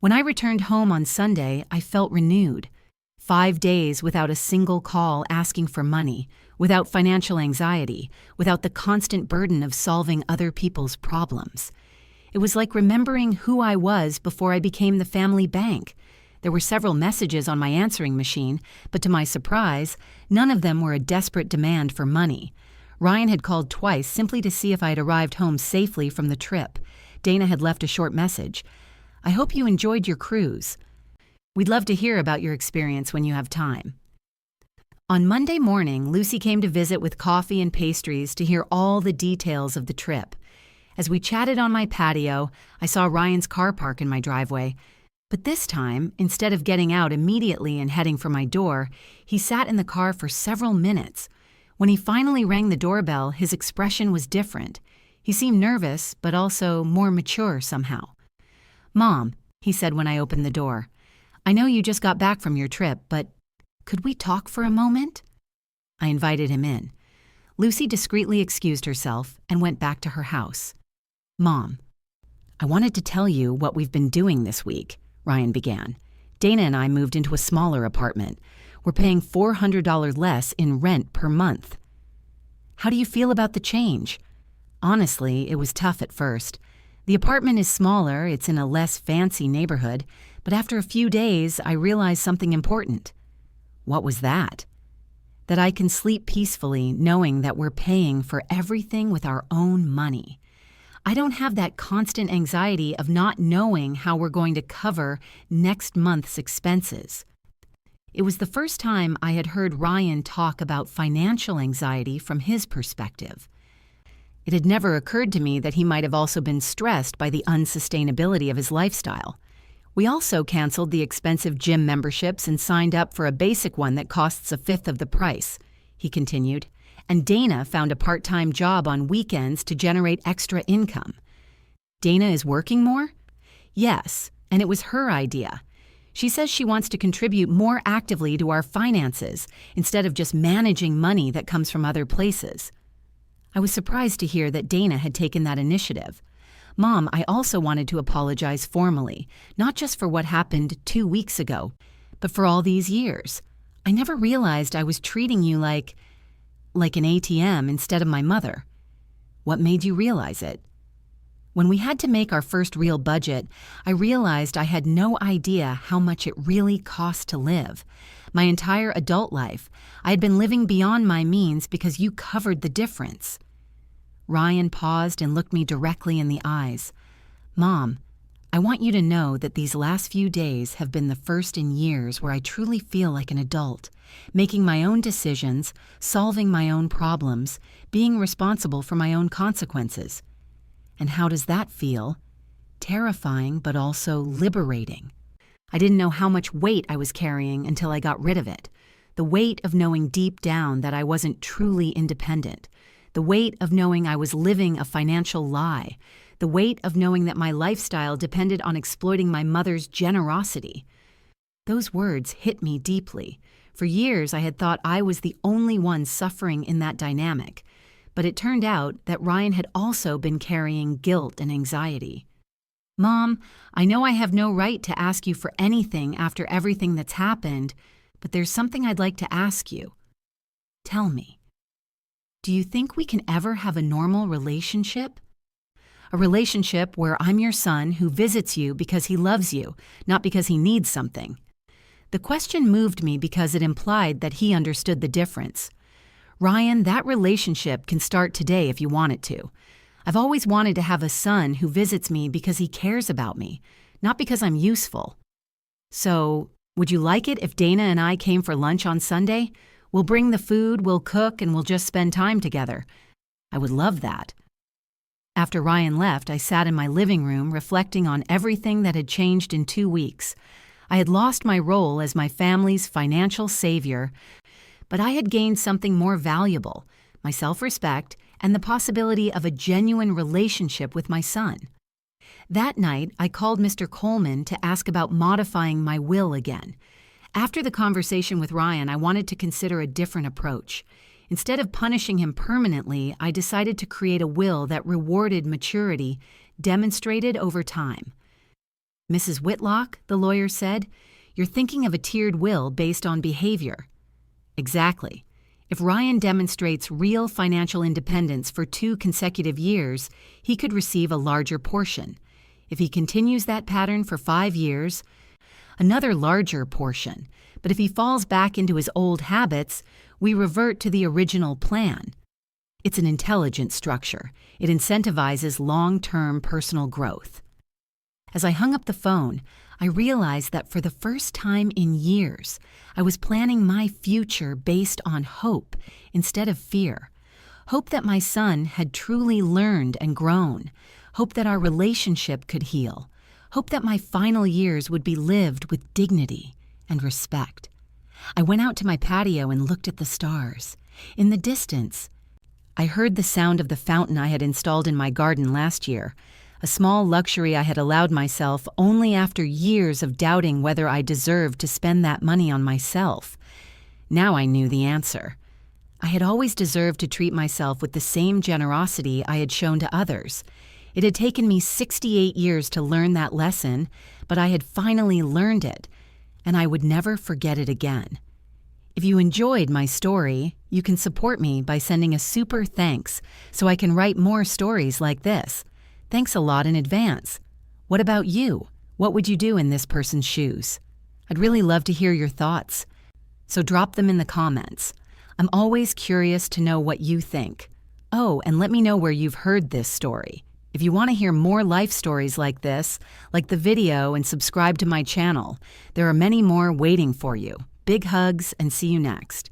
When I returned home on Sunday, I felt renewed. 5 days without a single call asking for money, without financial anxiety, without the constant burden of solving other people's problems. It was like remembering who I was before I became the family bank. There were several messages on my answering machine, but to my surprise, none of them were a desperate demand for money. Ryan had called twice simply to see if I had arrived home safely from the trip. Dana had left a short message. "I hope you enjoyed your cruise. We'd love to hear about your experience when you have time." On Monday morning, Lucy came to visit with coffee and pastries to hear all the details of the trip. As we chatted on my patio, I saw Ryan's car park in my driveway. But this time, instead of getting out immediately and heading for my door, he sat in the car for several minutes. When he finally rang the doorbell, his expression was different. He seemed nervous, but also more mature somehow. "Mom," he said when I opened the door, "I know you just got back from your trip, but could we talk for a moment?" I invited him in. Lucy discreetly excused herself and went back to her house. "Mom, I wanted to tell you what we've been doing this week," Ryan began. "Dana and I moved into a smaller apartment. We're paying $400 less in rent per month." "How do you feel about the change?" Honestly, it was tough at first. The apartment is smaller, it's in a less fancy neighborhood, but after a few days, I realized something important. What was that? That I can sleep peacefully knowing that we're paying for everything with our own money. I don't have that constant anxiety of not knowing how we're going to cover next month's expenses. It was the first time I had heard Ryan talk about financial anxiety from his perspective. It had never occurred to me that he might have also been stressed by the unsustainability of his lifestyle. We also canceled the expensive gym memberships and signed up for a basic one that costs a fifth of the price, he continued. And Dana found a part-time job on weekends to generate extra income. Dana is working more? Yes, and it was her idea. She says she wants to contribute more actively to our finances instead of just managing money that comes from other places. I was surprised to hear that Dana had taken that initiative. "Mom, I also wanted to apologize formally, not just for what happened 2 weeks ago, but for all these years. I never realized I was treating you like an ATM instead of my mother." "What made you realize it?" "When we had to make our first real budget, I realized I had no idea how much it really cost to live. My entire adult life, I had been living beyond my means because you covered the difference." Ryan paused and looked me directly in the eyes. "Mom, I want you to know that these last few days have been the first in years where I truly feel like an adult, making my own decisions, solving my own problems, being responsible for my own consequences. And how does that feel? Terrifying, but also liberating. I didn't know how much weight I was carrying until I got rid of it. The weight of knowing deep down that I wasn't truly independent. The weight of knowing I was living a financial lie. The weight of knowing that my lifestyle depended on exploiting my mother's generosity. Those words hit me deeply. For years, I had thought I was the only one suffering in that dynamic. But it turned out that Ryan had also been carrying guilt and anxiety. Mom, I know I have no right to ask you for anything after everything that's happened, but there's something I'd like to ask you. Tell me, do you think we can ever have a normal relationship? A relationship where I'm your son who visits you because he loves you, not because he needs something. The question moved me because it implied that he understood the difference. Ryan, that relationship can start today if you want it to. I've always wanted to have a son who visits me because he cares about me, not because I'm useful. So, would you like it if Dana and I came for lunch on Sunday? We'll bring the food, we'll cook, and we'll just spend time together. I would love that. After Ryan left, I sat in my living room reflecting on everything that had changed in 2 weeks. I had lost my role as my family's financial savior, but I had gained something more valuable, my self-respect and the possibility of a genuine relationship with my son. That night, I called Mr. Coleman to ask about modifying my will again. After the conversation with Ryan, I wanted to consider a different approach. Instead of punishing him permanently, I decided to create a will that rewarded maturity, demonstrated over time. Mrs. Whitlock, the lawyer said, you're thinking of a tiered will based on behavior. Exactly. If Ryan demonstrates real financial independence for 2 consecutive years, he could receive a larger portion. If he continues that pattern for 5 years, another larger portion. But if he falls back into his old habits, we revert to the original plan. It's an intelligent structure. It incentivizes long-term personal growth. As I hung up the phone, I realized that for the first time in years, I was planning my future based on hope instead of fear. Hope that my son had truly learned and grown. Hope that our relationship could heal. Hope that my final years would be lived with dignity and respect. I went out to my patio and looked at the stars. In the distance, I heard the sound of the fountain I had installed in my garden last year, a small luxury I had allowed myself only after years of doubting whether I deserved to spend that money on myself. Now I knew the answer. I had always deserved to treat myself with the same generosity I had shown to others. It had taken me 68 years to learn that lesson, but I had finally learned it, and I would never forget it again. If you enjoyed my story, you can support me by sending a super thanks so I can write more stories like this. Thanks a lot in advance. What about you? What would you do in this person's shoes? I'd really love to hear your thoughts. So drop them in the comments. I'm always curious to know what you think. Oh, and let me know where you've heard this story. If you want to hear more life stories like this, like the video and subscribe to my channel. There are many more waiting for you. Big hugs and see you next.